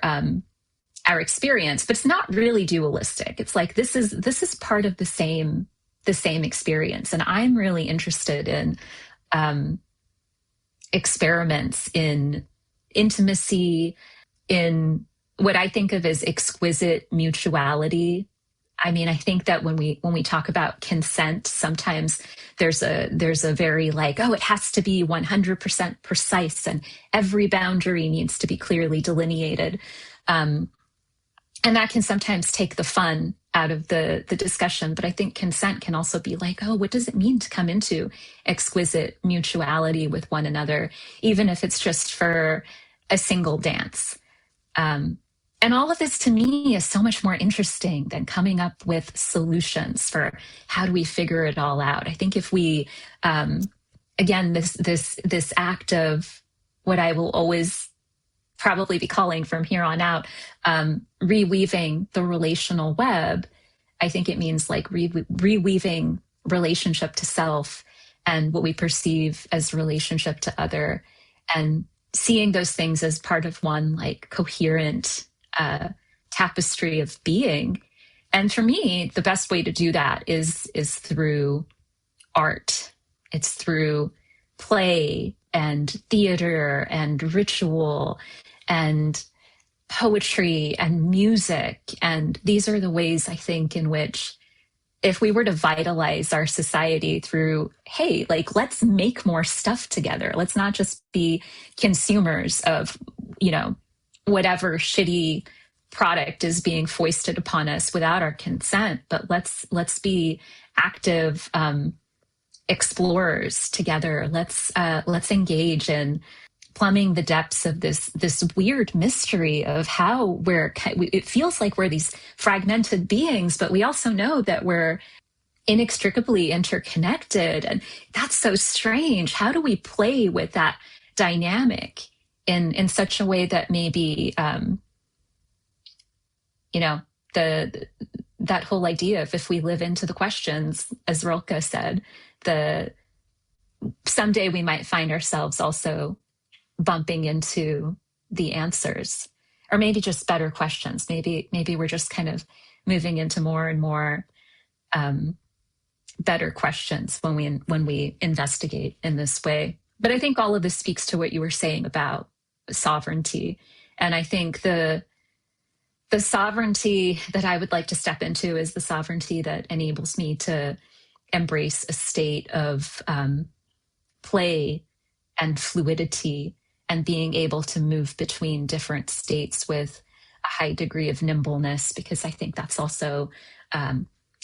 experience, but it's not really dualistic. It's like this is part of the same experience. And I'm really interested in experiments in intimacy, in what I think of as exquisite mutuality, I mean, I think that when we talk about consent, sometimes there's a very like, oh, it has to be 100% precise and every boundary needs to be clearly delineated. Um, and that can sometimes take the fun out of the discussion. But I think consent can also be like, oh, what does it mean to come into exquisite mutuality with one another, even if it's just for a single dance? And all of this to me is so much more interesting than coming up with solutions for how do we figure it all out. I think if we, again, this act of what I will always probably be calling from here on out, reweaving the relational web, I think it means like reweaving relationship to self and what we perceive as relationship to other, and seeing those things as part of one like coherent tapestry of being. And for me, the best way to do that is through art. It's through play and theater and ritual and poetry and music. And these are the ways I think in which, if we were to vitalize our society through, hey, like, let's make more stuff together. Let's not just be consumers of, whatever shitty product is being foisted upon us without our consent, but let's be active explorers together. Let's engage in plumbing the depths of this weird mystery of how it feels like we're these fragmented beings, but we also know that we're inextricably interconnected. And that's so strange. How do we play with that dynamic in such a way that maybe, that whole idea of, if we live into the questions, as Rilke said, someday we might find ourselves also bumping into the answers, or maybe just better questions. Maybe we're just kind of moving into more and more better questions when we investigate in this way. But I think all of this speaks to what you were saying about sovereignty. And I think the sovereignty that I would like to step into is the sovereignty that enables me to embrace a state of play and fluidity, and being able to move between different states with a high degree of nimbleness, because I think that's also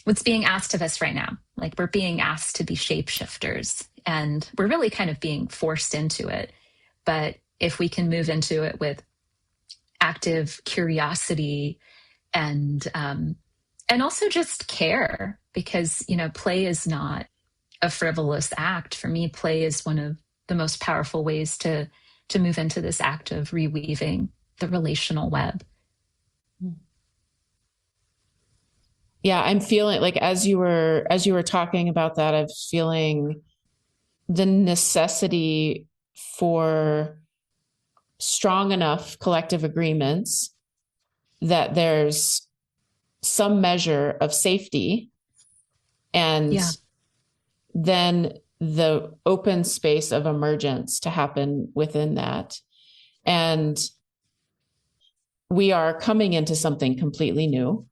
what's being asked of us right now. Like, we're being asked to be shapeshifters, and we're really kind of being forced into it. But if we can move into it with active curiosity and also just care, because play is not a frivolous act. For me, play is one of the most powerful ways to move into this act of reweaving the relational web. Yeah, I'm feeling like, as you were talking about that, I was feeling the necessity for strong enough collective agreements that there's some measure of safety, and then the open space of emergence to happen within that. And we are coming into something completely new,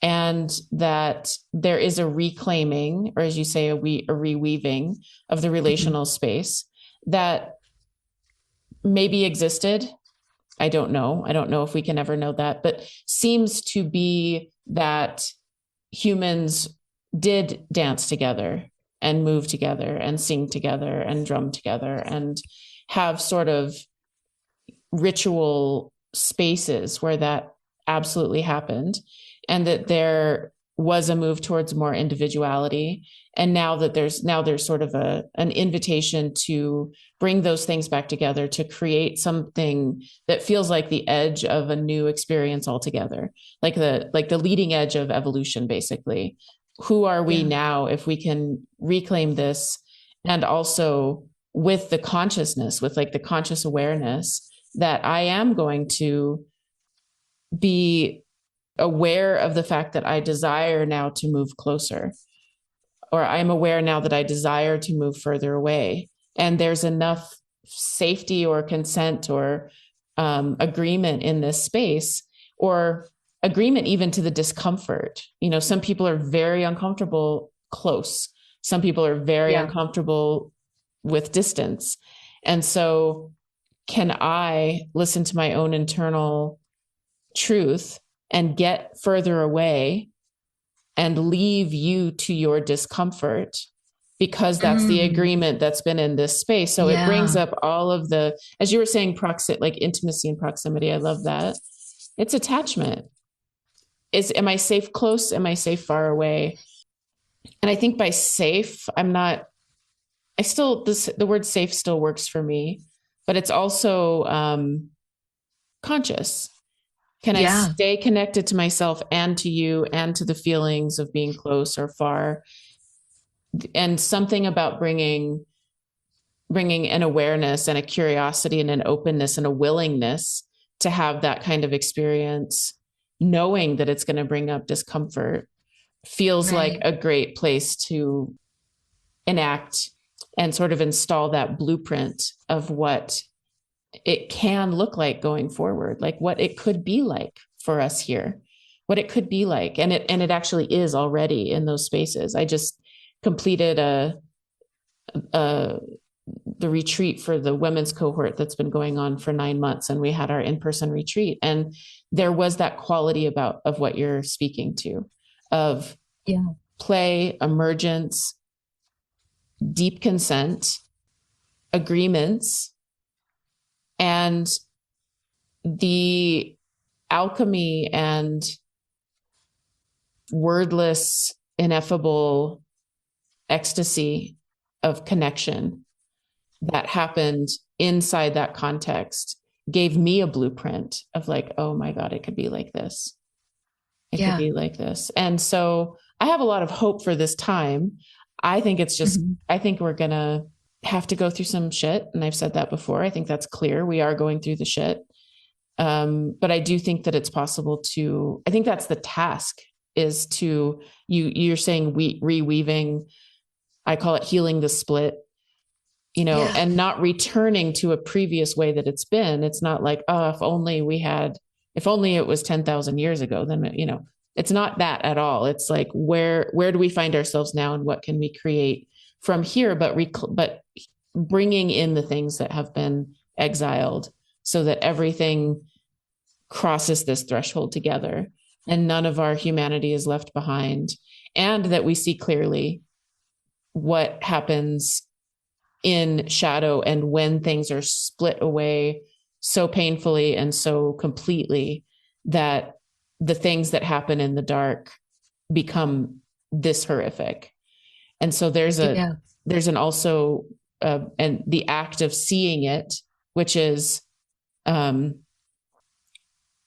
and that there is a reclaiming, or as you say, a reweaving of the relational space that maybe existed. I don't know if we can ever know that, but seems to be that humans did dance together and move together and sing together and drum together and have sort of ritual spaces where that absolutely happened, and that there was a move towards more individuality. And now there's sort of an invitation to bring those things back together, to create something that feels like the edge of a new experience altogether, like the leading edge of evolution, basically. Who are we now if we can reclaim this? And also with the consciousness, with like the conscious awareness that I am going to be aware of the fact that I desire now to move closer, or I'm aware now that I desire to move further away. And there's enough safety or consent or agreement in this space, or agreement even to the discomfort. Some people are very uncomfortable close. Some people are very Yeah. uncomfortable with distance. And so can I listen to my own internal truth and get further away and leave you to your discomfort, because that's the Mm, agreement that's been in this space. So it brings yeah. up all of the, as you were saying, like intimacy and proximity. I love that. It's attachment. Am I safe close? Am I safe far away? And I think by safe, the word safe still works for me, but it's also conscious. Can I Yeah. stay connected to myself and to you and to the feelings of being close or far? And something about bringing an awareness and a curiosity and an openness and a willingness to have that kind of experience, knowing that it's going to bring up discomfort, feels like Right. a great place to enact and sort of install that blueprint of what it can look like going forward, like what it could be like for us here, what it could be like. And it actually is already in those spaces. I just completed a the retreat for the women's cohort that's been going on for 9 months, and we had our in-person retreat, and there was that quality of what you're speaking to, of Yeah. play, emergence, deep consent, agreements, and the alchemy and wordless, ineffable ecstasy of connection that happened inside that context gave me a blueprint of like, oh my God, it could be like this. It could Yeah. be like this. And so I have a lot of hope for this time. I think Mhm. I think we're going to have to go through some shit. And I've said that before. I think that's clear. We are going through the shit. But I do think that it's possible I think that's the task, is you're saying reweaving, I call it healing the split, Yeah. and not returning to a previous way that it's been. It's not like, oh, if only it was 10,000 years ago, then, it's not that at all. It's like, where do we find ourselves now, and what can we create from here? But bringing in the things that have been exiled, so that everything crosses this threshold together and none of our humanity is left behind, and that we see clearly what happens in shadow, and when things are split away so painfully and so completely that the things that happen in the dark become this horrific. And so Yeah. there's an also and the act of seeing it, which is um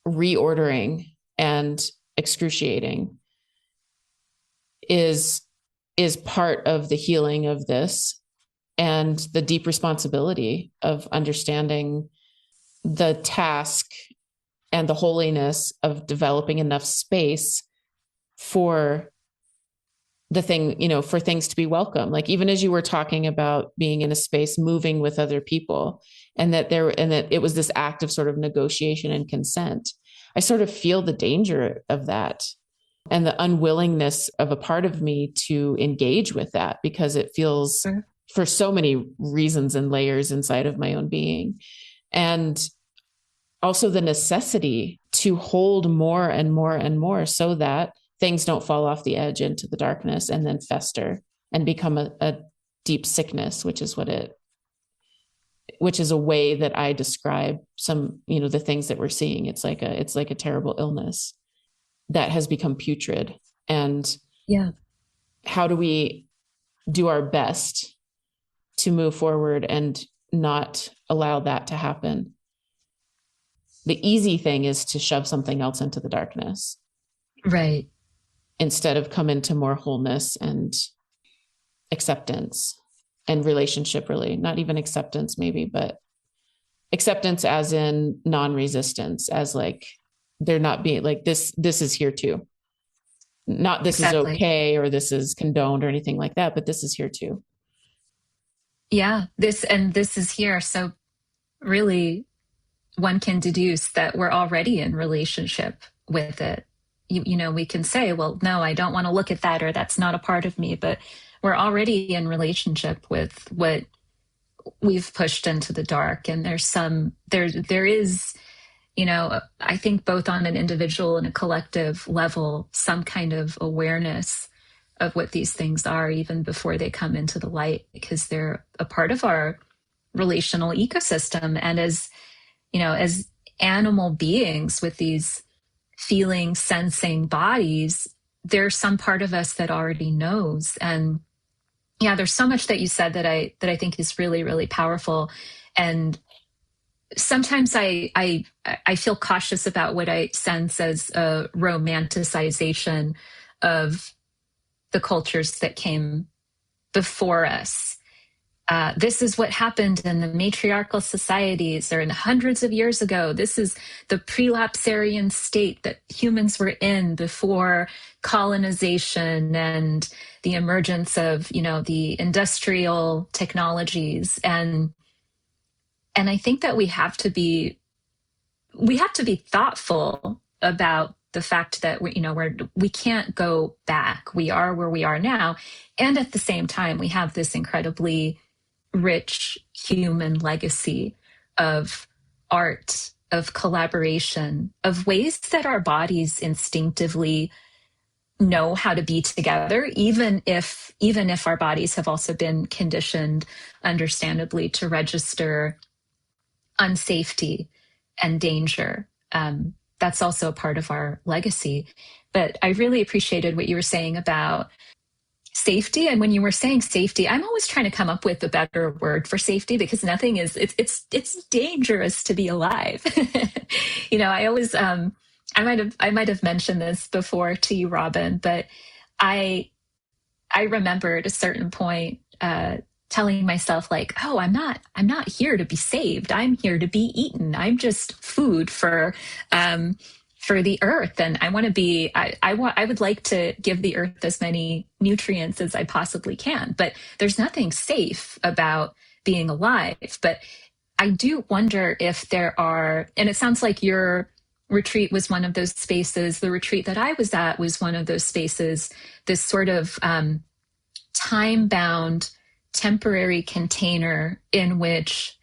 reordering and excruciating, is part of the healing of this, and the deep responsibility of understanding the task and the holiness of developing enough space for for things to be welcome. Like, even as you were talking about being in a space, moving with other people, and that it was this act of sort of negotiation and consent. I sort of feel the danger of that, and the unwillingness of a part of me to engage with that, because it feels, Sure. for so many reasons and layers inside of my own being, and also the necessity to hold more and more and more, so that things don't fall off the edge into the darkness and then fester and become a deep sickness, which is a way that I describe the things that we're seeing. It's like a terrible illness that has become putrid. And Yeah. how do we do our best to move forward and not allow that to happen? The easy thing is to shove something else into the darkness, Right. instead of come into more wholeness and acceptance and relationship. Really, not even acceptance maybe, but acceptance as in non-resistance, as like, they're not being like, this is here too, not this is Exactly. okay or this is condoned or anything like that, but this is here too. Yeah. This is here. So really, one can deduce that we're already in relationship with it. We can say, well, no, I don't want to look at that, or that's not a part of me, but we're already in relationship with what we've pushed into the dark. And there is, I think both on an individual and a collective level, some kind of awareness of what these things are even before they come into the light, because they're a part of our relational ecosystem. And as animal beings with these feeling, sensing bodies, there's some part of us that already knows. And yeah, there's so much that you said that I think is really, really powerful. And sometimes I feel cautious about what I sense as a romanticization of the cultures that came before us. This is what happened in the matriarchal societies, or in hundreds of years ago. This is the prelapsarian state that humans were in before colonization and the emergence of, the industrial technologies. And I think that we have to be thoughtful about the fact that we can't go back. We are where we are now. And at the same time, we have this incredibly rich human legacy of art, of collaboration, of ways that our bodies instinctively know how to be together, even if our bodies have also been conditioned, understandably, to register unsafety and danger. That's also a part of our legacy. But I really appreciated what you were saying about safety. And when you were saying safety, I'm always trying to come up with a better word for safety, because nothing is, it's dangerous to be alive. I always, I might have mentioned this before to you, Robin, but I remember at a certain point, telling myself, like, oh, I'm not here to be saved. I'm here to be eaten. I'm just food for the earth. And I want to be, I would like to give the earth as many nutrients as I possibly can, but there's nothing safe about being alive. But I do wonder if there are, and it sounds like your retreat was one of those spaces. The retreat that I was at was one of those spaces, this sort of time-bound, temporary container in which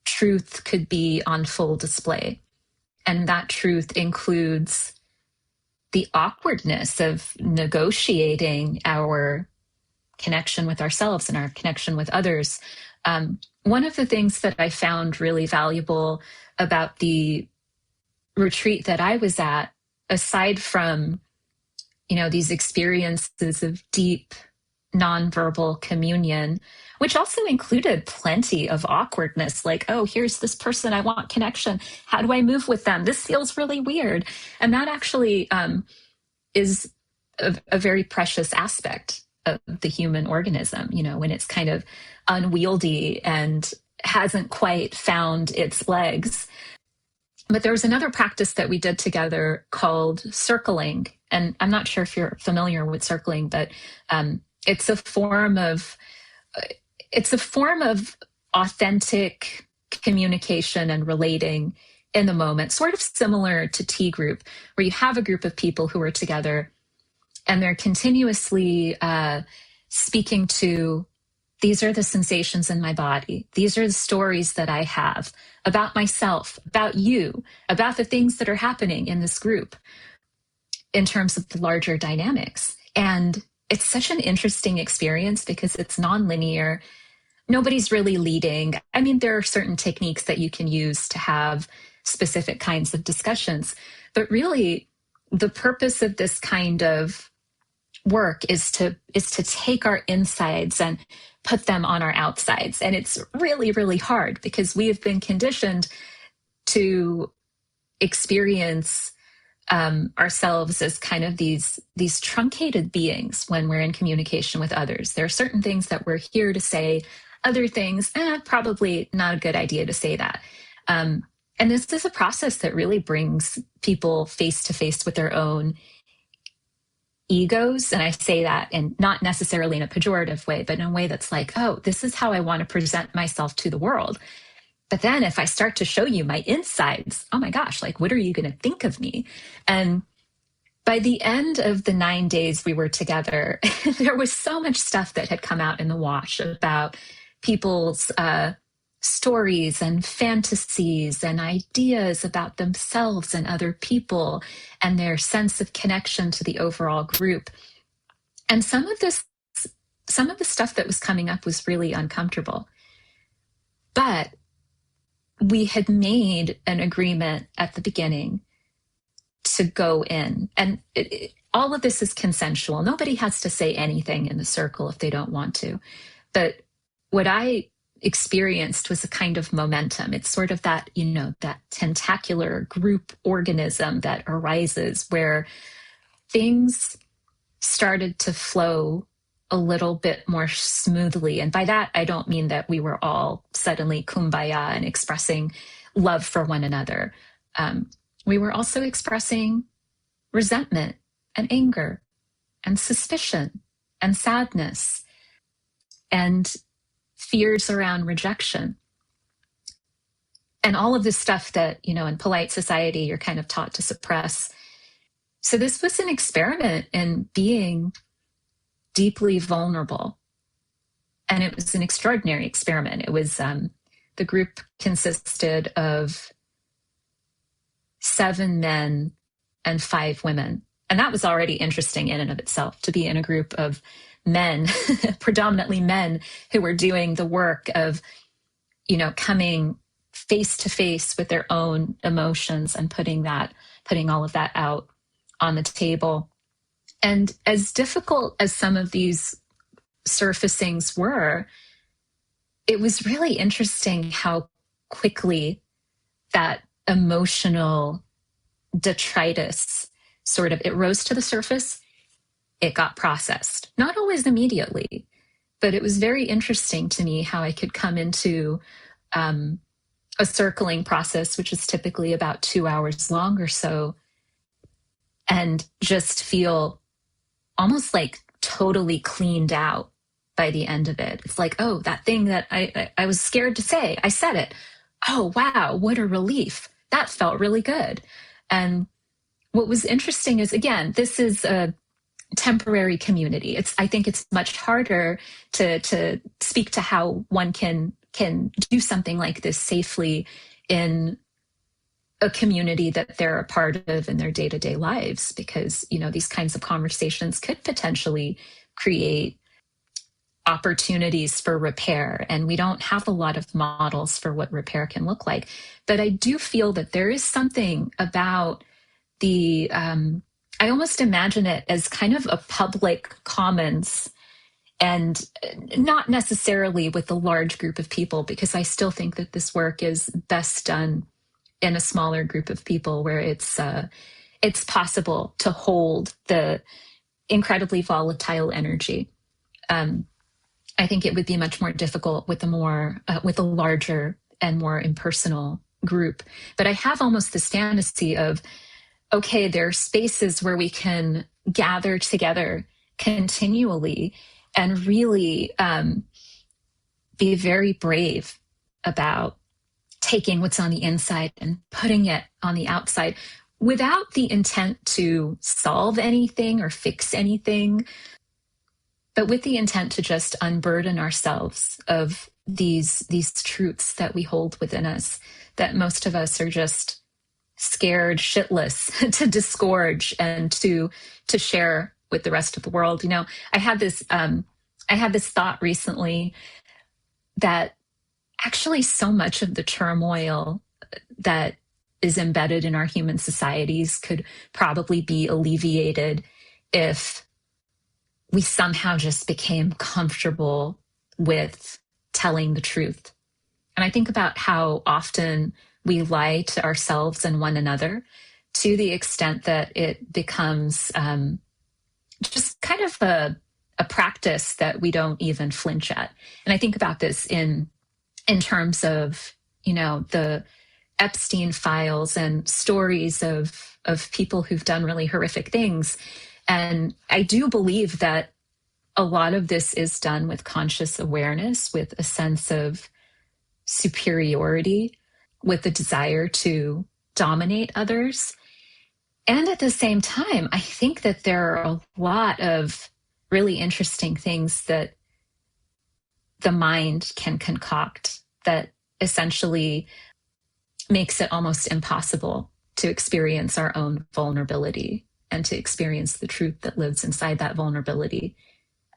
truth could be on full display. And that truth includes the awkwardness of negotiating our connection with ourselves and our connection with others. One of the things that I found really valuable about the retreat that I was at, aside from, these experiences of deep nonverbal communion, which also included plenty of awkwardness, like, oh, here's this person, I want connection. How do I move with them? This feels really weird. And that actually is a very precious aspect of the human organism, when it's kind of unwieldy and hasn't quite found its legs. But there was another practice that we did together called circling. And I'm not sure if you're familiar with circling, but it's a form of authentic communication and relating in the moment, sort of similar to tea group, where you have a group of people who are together and they're continuously speaking to, these are the sensations in my body. These are the stories that I have about myself, about you, about the things that are happening in this group in terms of the larger dynamics. And it's such an interesting experience because it's nonlinear. Nobody's really leading. I mean, there are certain techniques that you can use to have specific kinds of discussions, but really the purpose of this kind of work is to take our insides and put them on our outsides. And it's really, really hard because we have been conditioned to experience ourselves as kind of these truncated beings when we're in communication with others. There are certain things that we're here to say, other things, probably not a good idea to say that. And this is a process that really brings people face to face with their own egos. And I say that in not necessarily in a pejorative way, but in a way that's like, oh, this is how I want to present myself to the world. But then if I start to show you my insides, oh my gosh, like, what are you going to think of me? And by the end of the 9 days we were together, there was so much stuff that had come out in the wash about people's stories and fantasies and ideas about themselves and other people and their sense of connection to the overall group. And some of the stuff that was coming up was really uncomfortable. But we had made an agreement at the beginning to go in. And all of this is consensual. Nobody has to say anything in the circle if they don't want to. But what I experienced was a kind of momentum. It's sort of that, that tentacular group organism that arises where things started to flow a little bit more smoothly. And by that, I don't mean that we were all suddenly kumbaya and expressing love for one another. We were also expressing resentment and anger and suspicion and sadness and fears around rejection. And all of this stuff that, in polite society, you're kind of taught to suppress. So this was an experiment in being deeply vulnerable. And it was an extraordinary experiment. It was, the group consisted of 7 men and 5 women. And that was already interesting in and of itself, to be in a group of men, predominantly men, who were doing the work of, coming face to face with their own emotions and putting all of that out on the table. And as difficult as some of these surfacings were, it was really interesting how quickly that emotional detritus it rose to the surface. It got processed, not always immediately, but it was very interesting to me how I could come into a circling process, which is typically about 2 hours long or so, and just feel almost like totally cleaned out by the end of it. It's like, oh, that thing that I was scared to say, I said it. Oh, wow, what a relief. That felt really good. And what was interesting is, again, this is a temporary community. I think it's much harder to speak to how one can do something like this safely in a community that they're a part of in their day-to-day lives, because, these kinds of conversations could potentially create opportunities for repair. And we don't have a lot of models for what repair can look like. But I do feel that there is something about I almost imagine it as kind of a public commons, and not necessarily with a large group of people, because I still think that this work is best done in a smaller group of people where it's possible to hold the incredibly volatile energy. I think it would be much more difficult with a larger and more impersonal group. But I have almost this fantasy of, okay, there are spaces where we can gather together continually and really be very brave about taking what's on the inside and putting it on the outside without the intent to solve anything or fix anything, but with the intent to just unburden ourselves of these truths that we hold within us, that most of us are just scared shitless to disgorge and to share with the rest of the world. I had this thought recently that actually so much of the turmoil that is embedded in our human societies could probably be alleviated if we somehow just became comfortable with telling the truth. And I think about how often we lie to ourselves and one another, to the extent that it becomes just kind of a practice that we don't even flinch at. And I think about this in terms of, the Epstein files and stories of people who've done really horrific things. And I do believe that a lot of this is done with conscious awareness, with a sense of superiority with the desire to dominate others. And at the same time, I think that there are a lot of really interesting things that the mind can concoct that essentially makes it almost impossible to experience our own vulnerability and to experience the truth that lives inside that vulnerability.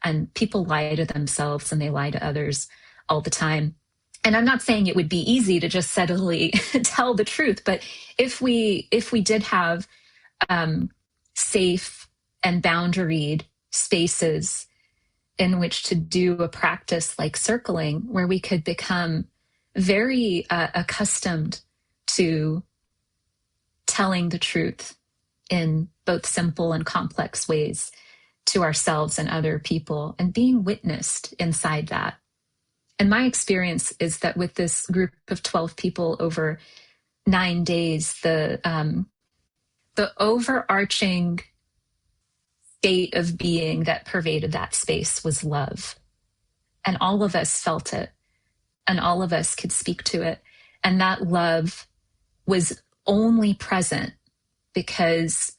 And people lie to themselves and they lie to others all the time. And I'm not saying it would be easy to just suddenly tell the truth, but if we did have safe and boundaried spaces in which to do a practice like circling, where we could become very accustomed to telling the truth in both simple and complex ways to ourselves and other people, and being witnessed inside that. And my experience is that with this group of 12 people over 9 days, the overarching state of being that pervaded that space was love. And all of us felt it, and all of us could speak to it. And that love was only present because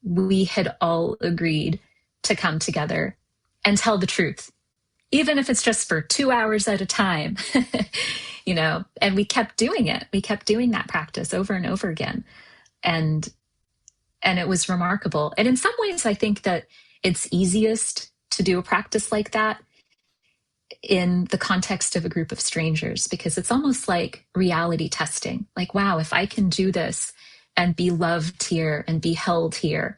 we had all agreed to come together and tell the truth, even if it's just for 2 hours at a time, and we kept doing it. We kept doing that practice over and over again. And it was remarkable. And in some ways, I think that it's easiest to do a practice like that in the context of a group of strangers, because it's almost like reality testing. Like, wow, if I can do this and be loved here and be held here,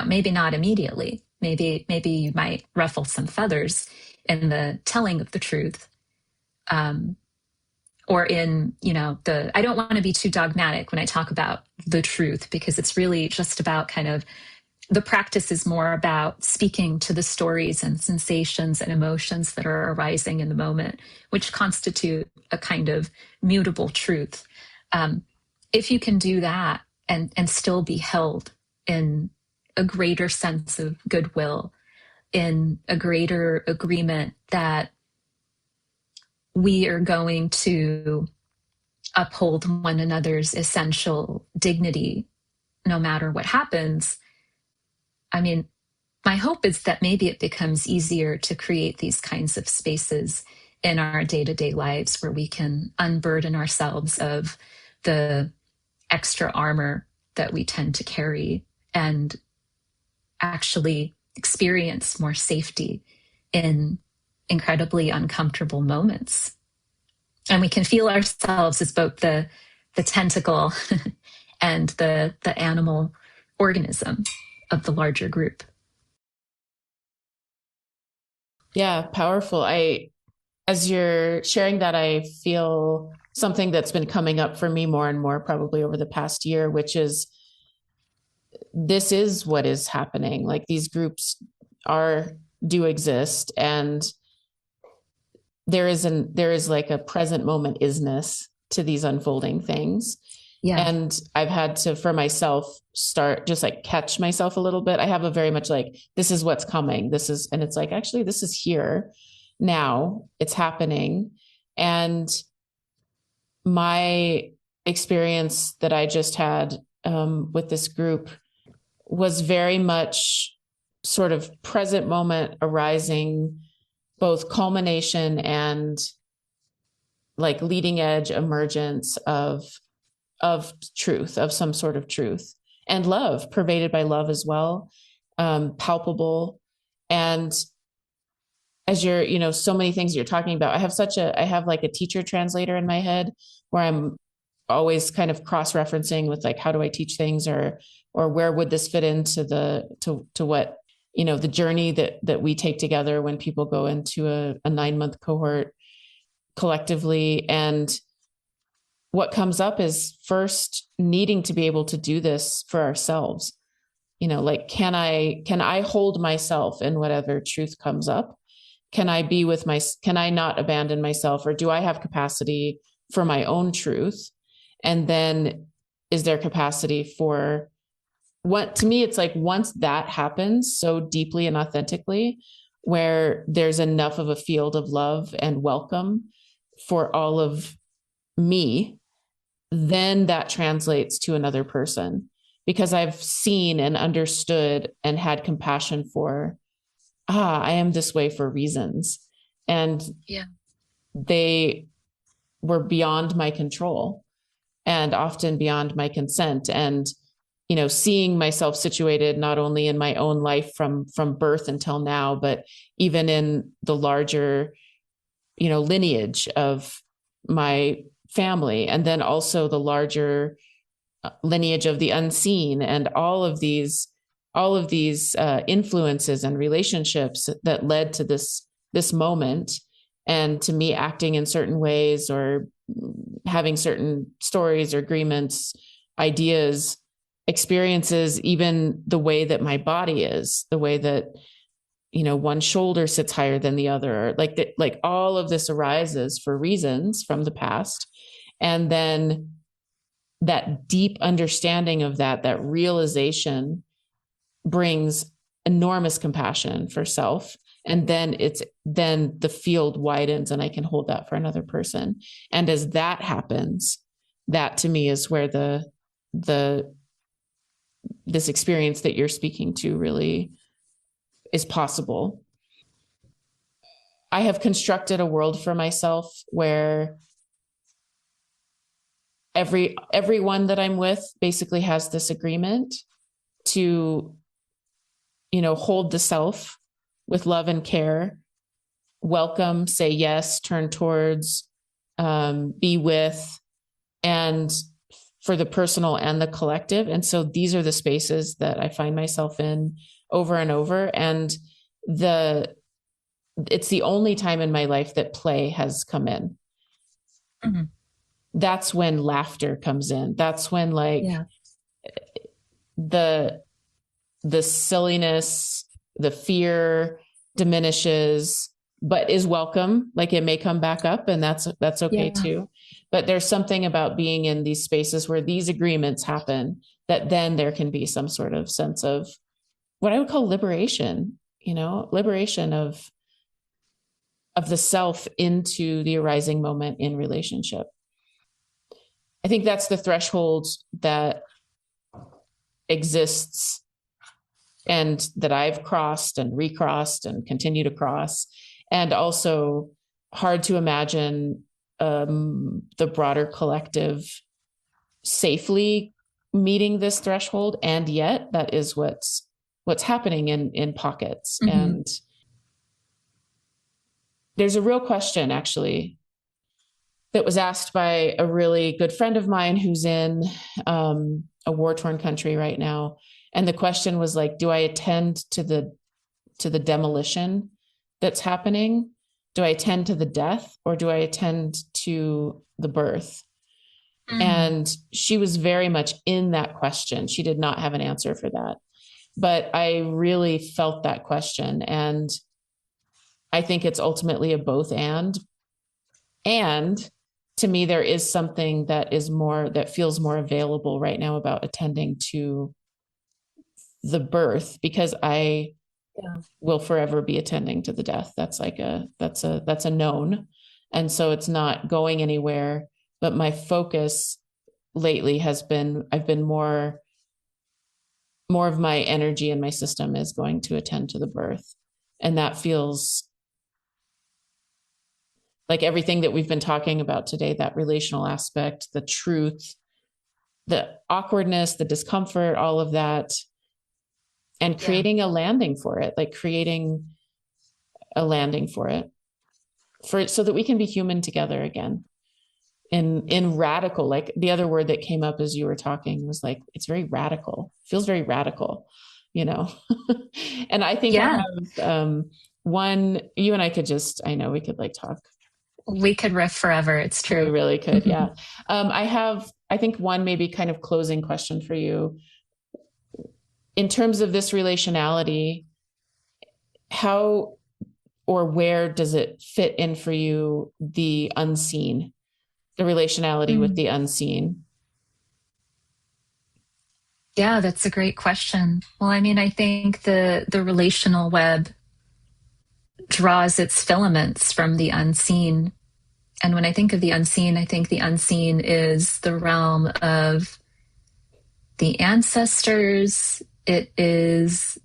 maybe not immediately. Maybe you might ruffle some feathers in the telling of the truth. Or in, I don't want to be too dogmatic when I talk about the truth, because it's really just about the practice is more about speaking to the stories and sensations and emotions that are arising in the moment, which constitute a kind of mutable truth. If you can do that and still be held in a greater sense of goodwill, in a greater agreement that we are going to uphold one another's essential dignity no matter what happens. I mean, my hope is that maybe it becomes easier to create these kinds of spaces in our day-to-day lives where we can unburden ourselves of the extra armor that we tend to carry and actually experience more safety in incredibly uncomfortable moments. And we can feel ourselves as both the tentacle and the animal organism of the larger group. Yeah, powerful. As you're sharing that, I feel something that's been coming up for me more and more probably over the past year, which is this is what is happening. Like, these groups do exist, and there is like a present moment isness to these unfolding things. Yeah. And I've had to, for myself, start just like catch myself a little bit. I have a very much like, this is what's coming. And it's like, actually, this is here now, it's happening. And my experience that I just had with this group was very much sort of present moment arising, both culmination and like leading edge emergence of truth, of some sort of truth, and love, pervaded by love as well, palpable. And as you're, so many things you're talking about, I have like a teacher translator in my head where I'm always kind of cross-referencing with like, how do I teach things, or where would this fit into to what, the journey that we take together when people go into a 9-month cohort collectively. And what comes up is first needing to be able to do this for ourselves. Like, can I hold myself in whatever truth comes up? Can I not abandon myself, or do I have capacity for my own truth? And then is there capacity for what, to me, it's like once that happens so deeply and authentically, where there's enough of a field of love and welcome for all of me, then that translates to another person because I've seen and understood and had compassion for, I am this way for reasons. And Yeah. they were beyond my control and often beyond my consent. And, seeing myself situated not only in my own life from birth until now, but even in the larger, lineage of my family, and then also the larger lineage of the unseen, and all of these influences and relationships that led to this moment, and to me acting in certain ways or having certain stories or agreements, ideas, experiences, even the way that my body is, the way that one shoulder sits higher than the other, like all of this arises for reasons from the past. And then that deep understanding of that realization brings enormous compassion for self. And then the field widens and I can hold that for another person. And as that happens, that to me is where this experience that you're speaking to really is possible. I have constructed a world for myself where everyone that I'm with basically has this agreement to, hold the self with love and care, welcome, say yes, turn towards, be with, and for the personal and the collective. And so these are the spaces that I find myself in over and over. And it's the only time in my life that play has come in. Mm-hmm. That's when laughter comes in. That's when the silliness, the fear diminishes, but is welcome. Like it may come back up, and that's okay too. But there's something about being in these spaces where these agreements happen that then there can be some sort of sense of what I would call liberation, liberation of the self into the arising moment in relationship. I think that's the threshold that exists and that I've crossed and recrossed and continue to cross. And also hard to imagine the broader collective safely meeting this threshold. And yet that is what's happening in pockets. Mm-hmm. And there's a real question actually that was asked by a really good friend of mine who's in a war-torn country right now. And the question was like, do I attend to the demolition that's happening? Do I attend to the death, or do I attend to the birth? Mm. And she was very much in that question. She did not have an answer for that. But I really felt that question. And I think it's ultimately a both and. And to me, there is something that feels more available right now about attending to the birth, because I will forever be attending to the death. That's that's a known. And so it's not going anywhere, but my focus lately has been, I've been more of my energy in my system is going to attend to the birth. And that feels like everything that we've been talking about today, that relational aspect, the truth, the awkwardness, the discomfort, all of that, and creating a landing for it, so that we can be human together again in radical, like the other word that came up as you were talking was like, it's very radical, feels very radical, and I think I have one, you and I could I know we could talk. We could riff forever. It's true. We really could. Yeah. I have, I think, one maybe kind of closing question for you. In terms of this relationality, how or where does it fit in for you, the unseen, the relationality with the unseen? Yeah, that's a great question. Well, I mean, I think the relational web draws its filaments from the unseen. And when I think of the unseen, I think the unseen is the realm of the ancestors. It is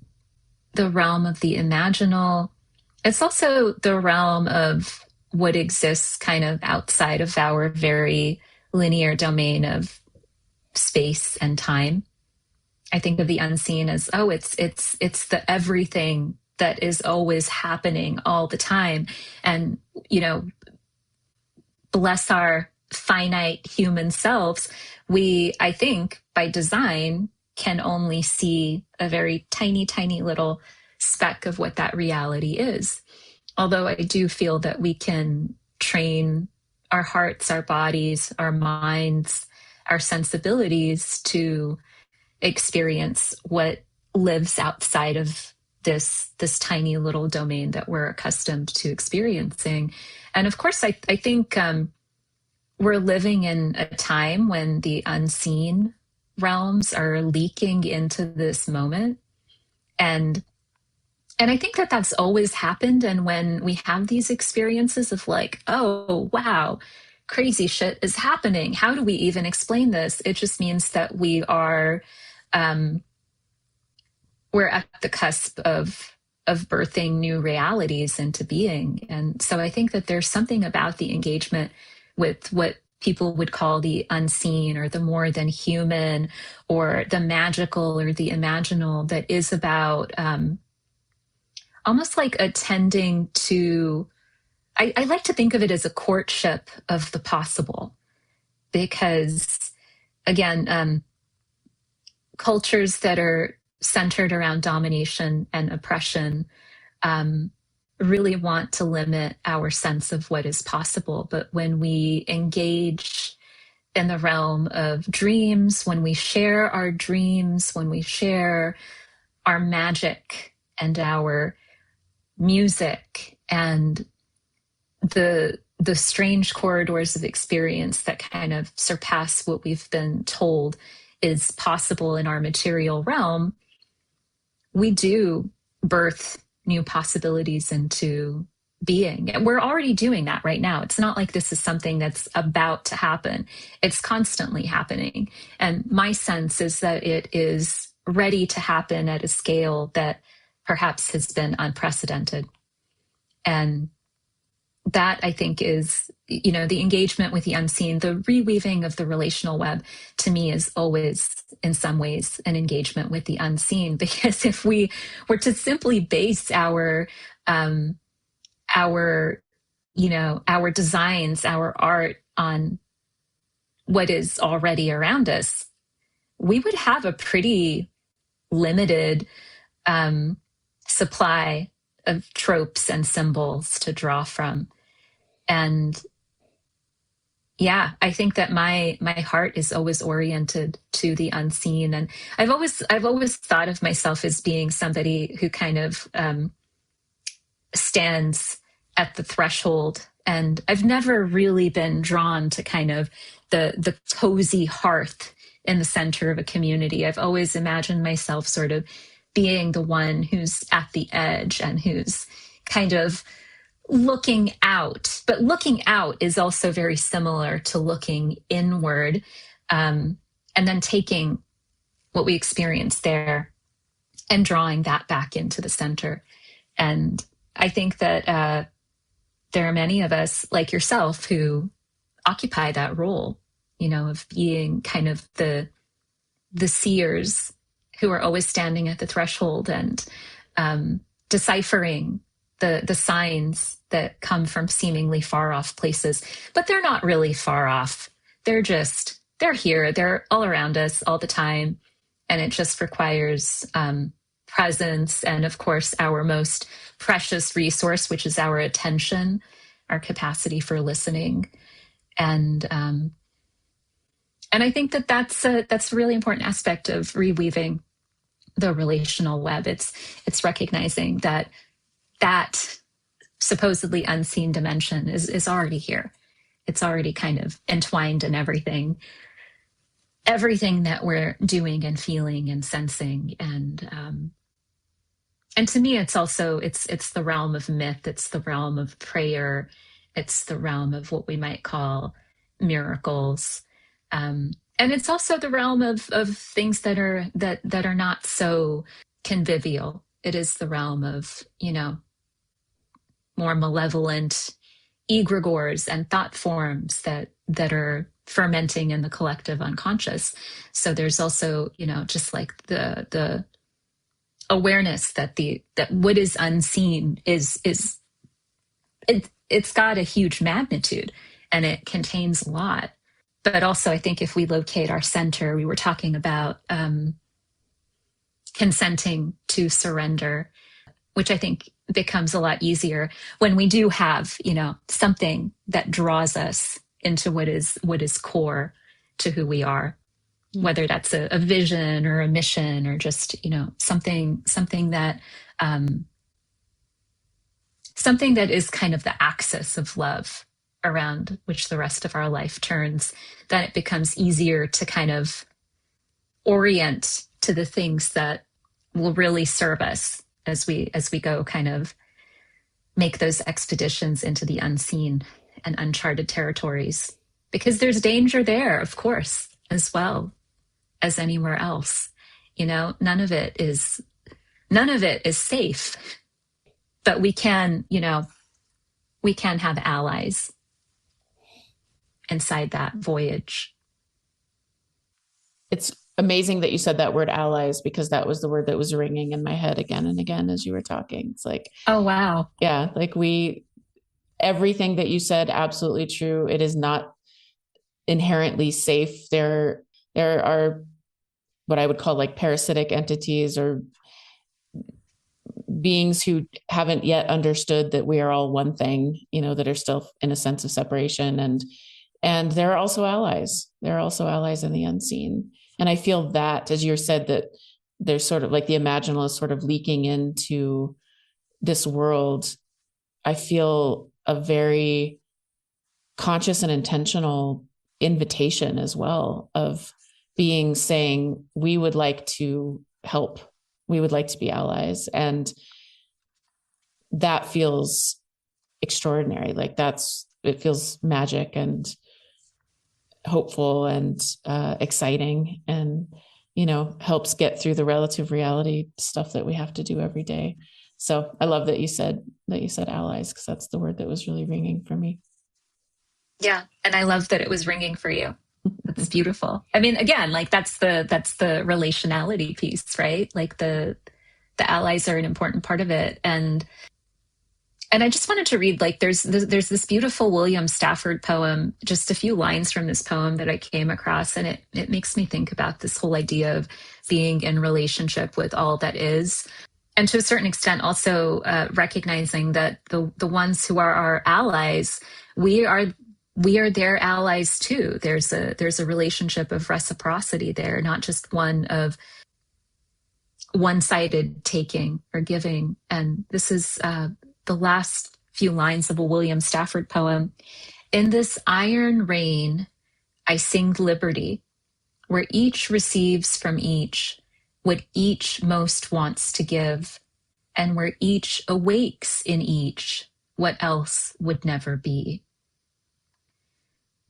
the realm of the imaginal. It's also the realm of what exists kind of outside of our very linear domain of space and time. I think of the unseen as, oh, it's the everything that is always happening all the time. And, you know, bless our finite human selves, we, I think, by design, can only see a very tiny, tiny little speck of what that reality is. Although I do feel that we can train our hearts, our bodies, our minds, our sensibilities to experience what lives outside of this tiny little domain that we're accustomed to experiencing. And of course, I think we're living in a time when the unseen realms are leaking into this moment. And I think that that's always happened. And when we have these experiences of like, oh, wow, crazy shit is happening. How do we even explain this? It just means that we are, we're at the cusp of birthing new realities into being. And so I think that there's something about the engagement with what people would call the unseen or the more than human or the magical or the imaginal that is about almost like attending to, I like to think of it as a courtship of the possible. Because again, cultures that are centered around domination and oppression really want to limit our sense of what is possible. But when we engage in the realm of dreams, when we share our dreams, when we share our magic and our music and the strange corridors of experience that kind of surpass what we've been told is possible in our material realm, we do birth new possibilities into being. And we're already doing that right now. It's not like this is something that's about to happen. It's constantly happening. And my sense is that it is ready to happen at a scale that perhaps has been unprecedented. And that, I think, is, you know, the engagement with the unseen, the reweaving of the relational web, to me is always, in some ways, an engagement with the unseen. Because if we were to simply base our designs, our art on what is already around us, we would have a pretty limited supply of tropes and symbols to draw from. And yeah, I think that my heart is always oriented to the unseen. And I've always thought of myself as being somebody who kind of stands at the threshold. And I've never really been drawn to kind of the cozy hearth in the center of a community. I've always imagined myself sort of being the one who's at the edge and who's kind of looking out. But looking out is also very similar to looking inward, and then taking what we experience there and drawing that back into the center. And I think that there are many of us like yourself who occupy that role, you know, of being kind of the seers who are always standing at the threshold and deciphering the signs that come from seemingly far off places. But they're not really far off. They're here. They're all around us all the time. And it just requires presence and, of course, our most precious resource, which is our attention, our capacity for listening. And I think that that's a really important aspect of reweaving the relational web. It's recognizing that supposedly unseen dimension is already here. It's already kind of entwined in everything that we're doing and feeling and sensing. And to me, it's also, it's the realm of myth. It's the realm of prayer. It's the realm of what we might call miracles. And it's also the realm of things that are not so convivial. It is the realm of, more malevolent egregores and thought forms that are fermenting in the collective unconscious. So there's also, just like the awareness that what is unseen it's got a huge magnitude, and it contains a lot. But also, I think if we locate our center, we were talking about consenting to surrender, which I think becomes a lot easier when we do have, something that draws us into what is core to who we are, whether that's a vision or a mission or just, something that something that is kind of the axis of love around which the rest of our life turns, then it becomes easier to kind of orient to the things that will really serve us as we go kind of make those expeditions into the unseen and uncharted territories, because there's danger there, of course, as well as anywhere else. None of it is safe, but we can have allies inside that voyage. It's amazing that you said that word allies, because that was the word that was ringing in my head again and again as you were talking. It's like, oh, wow. Yeah. Like everything that you said, absolutely true. It is not inherently safe. There are what I would call like parasitic entities or beings who haven't yet understood that we are all one thing, that are still in a sense of separation. And there are also allies. There are also allies in the unseen. And I feel that, as you said, that there's sort of like the imaginal is sort of leaking into this world. I feel a very conscious and intentional invitation as well of beings saying, we would like to help. We would like to be allies. And that feels extraordinary. Like it feels magic and hopeful and exciting, and helps get through the relative reality stuff that we have to do every day. So I love that you said allies, because that's the word that was really ringing for me. Yeah, and I love that it was ringing for you. That's beautiful. I mean, again, like that's the relationality piece, right? Like the allies are an important part of it. And I just wanted to read, like, there's this beautiful William Stafford poem, just a few lines from this poem that I came across, and it makes me think about this whole idea of being in relationship with all that is, and to a certain extent also recognizing that the ones who are our allies, we are their allies too. There's a relationship of reciprocity there, not just one of one-sided taking or giving. And this is the last few lines of a William Stafford poem. In this iron rain, I sing liberty, where each receives from each what each most wants to give, and where each awakes in each what else would never be.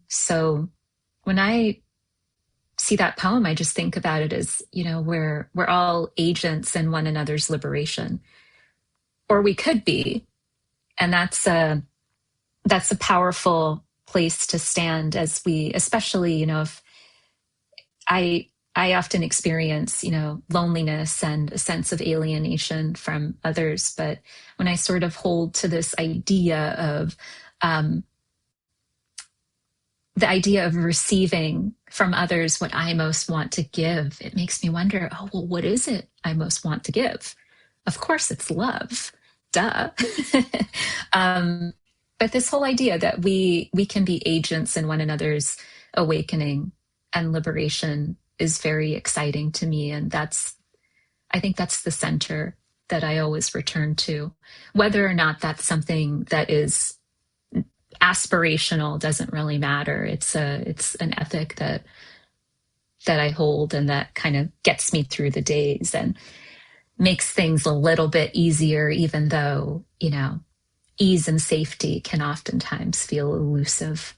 So when I see that poem, I just think about it as, we're all agents in one another's liberation, or we could be. And that's a powerful place to stand, as we, especially, if I often experience, loneliness and a sense of alienation from others. But when I sort of hold to this idea of, the idea of receiving from others what I most want to give, it makes me wonder, oh, well, what is it I most want to give? Of course, it's love. Duh. But this whole idea that we can be agents in one another's awakening and liberation is very exciting to me. And I think that's the center that I always return to. Whether or not that's something that is aspirational doesn't really matter. It's an ethic that I hold, and that kind of gets me through the days and makes things a little bit easier, even though, ease and safety can oftentimes feel elusive.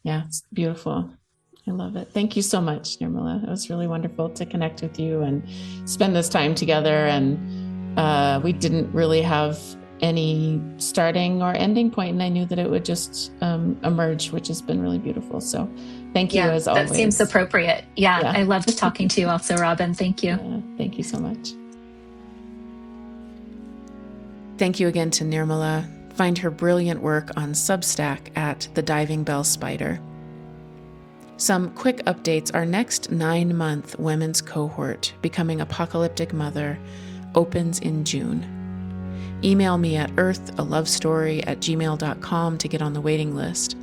Yeah, it's beautiful. I love it. Thank you so much, Nirmala. It was really wonderful to connect with you and spend this time together. And we didn't really have any starting or ending point, and I knew that it would just emerge, which has been really beautiful. So thank you as always. That seems appropriate. Yeah, I loved talking to you also, Robin. Thank you. Yeah, thank you so much. Thank you again to Nirmala. Find her brilliant work on Substack at The Diving Bell Spider. Some quick updates. Our next 9-month women's cohort, Becoming Apocalyptic Mother, opens in June. Email me at earthalovestory@gmail.com to get on the waiting list.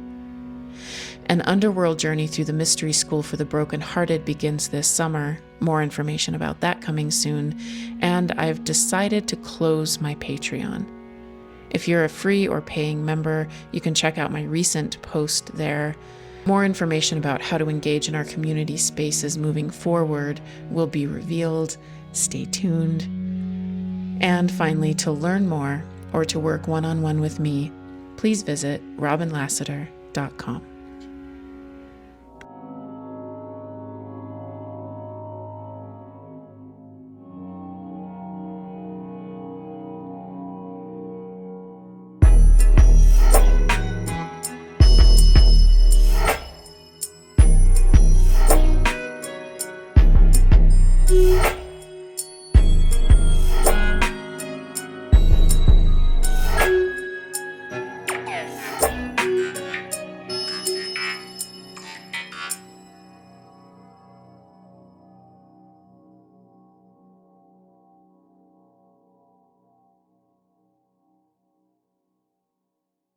An underworld journey through the Mystery School for the Brokenhearted begins this summer. More information about that coming soon. And I've decided to close my Patreon. If you're a free or paying member, you can check out my recent post there. More information about how to engage in our community spaces moving forward will be revealed. Stay tuned. And finally, to learn more or to work one-on-one with me, please visit robinlassiter.com.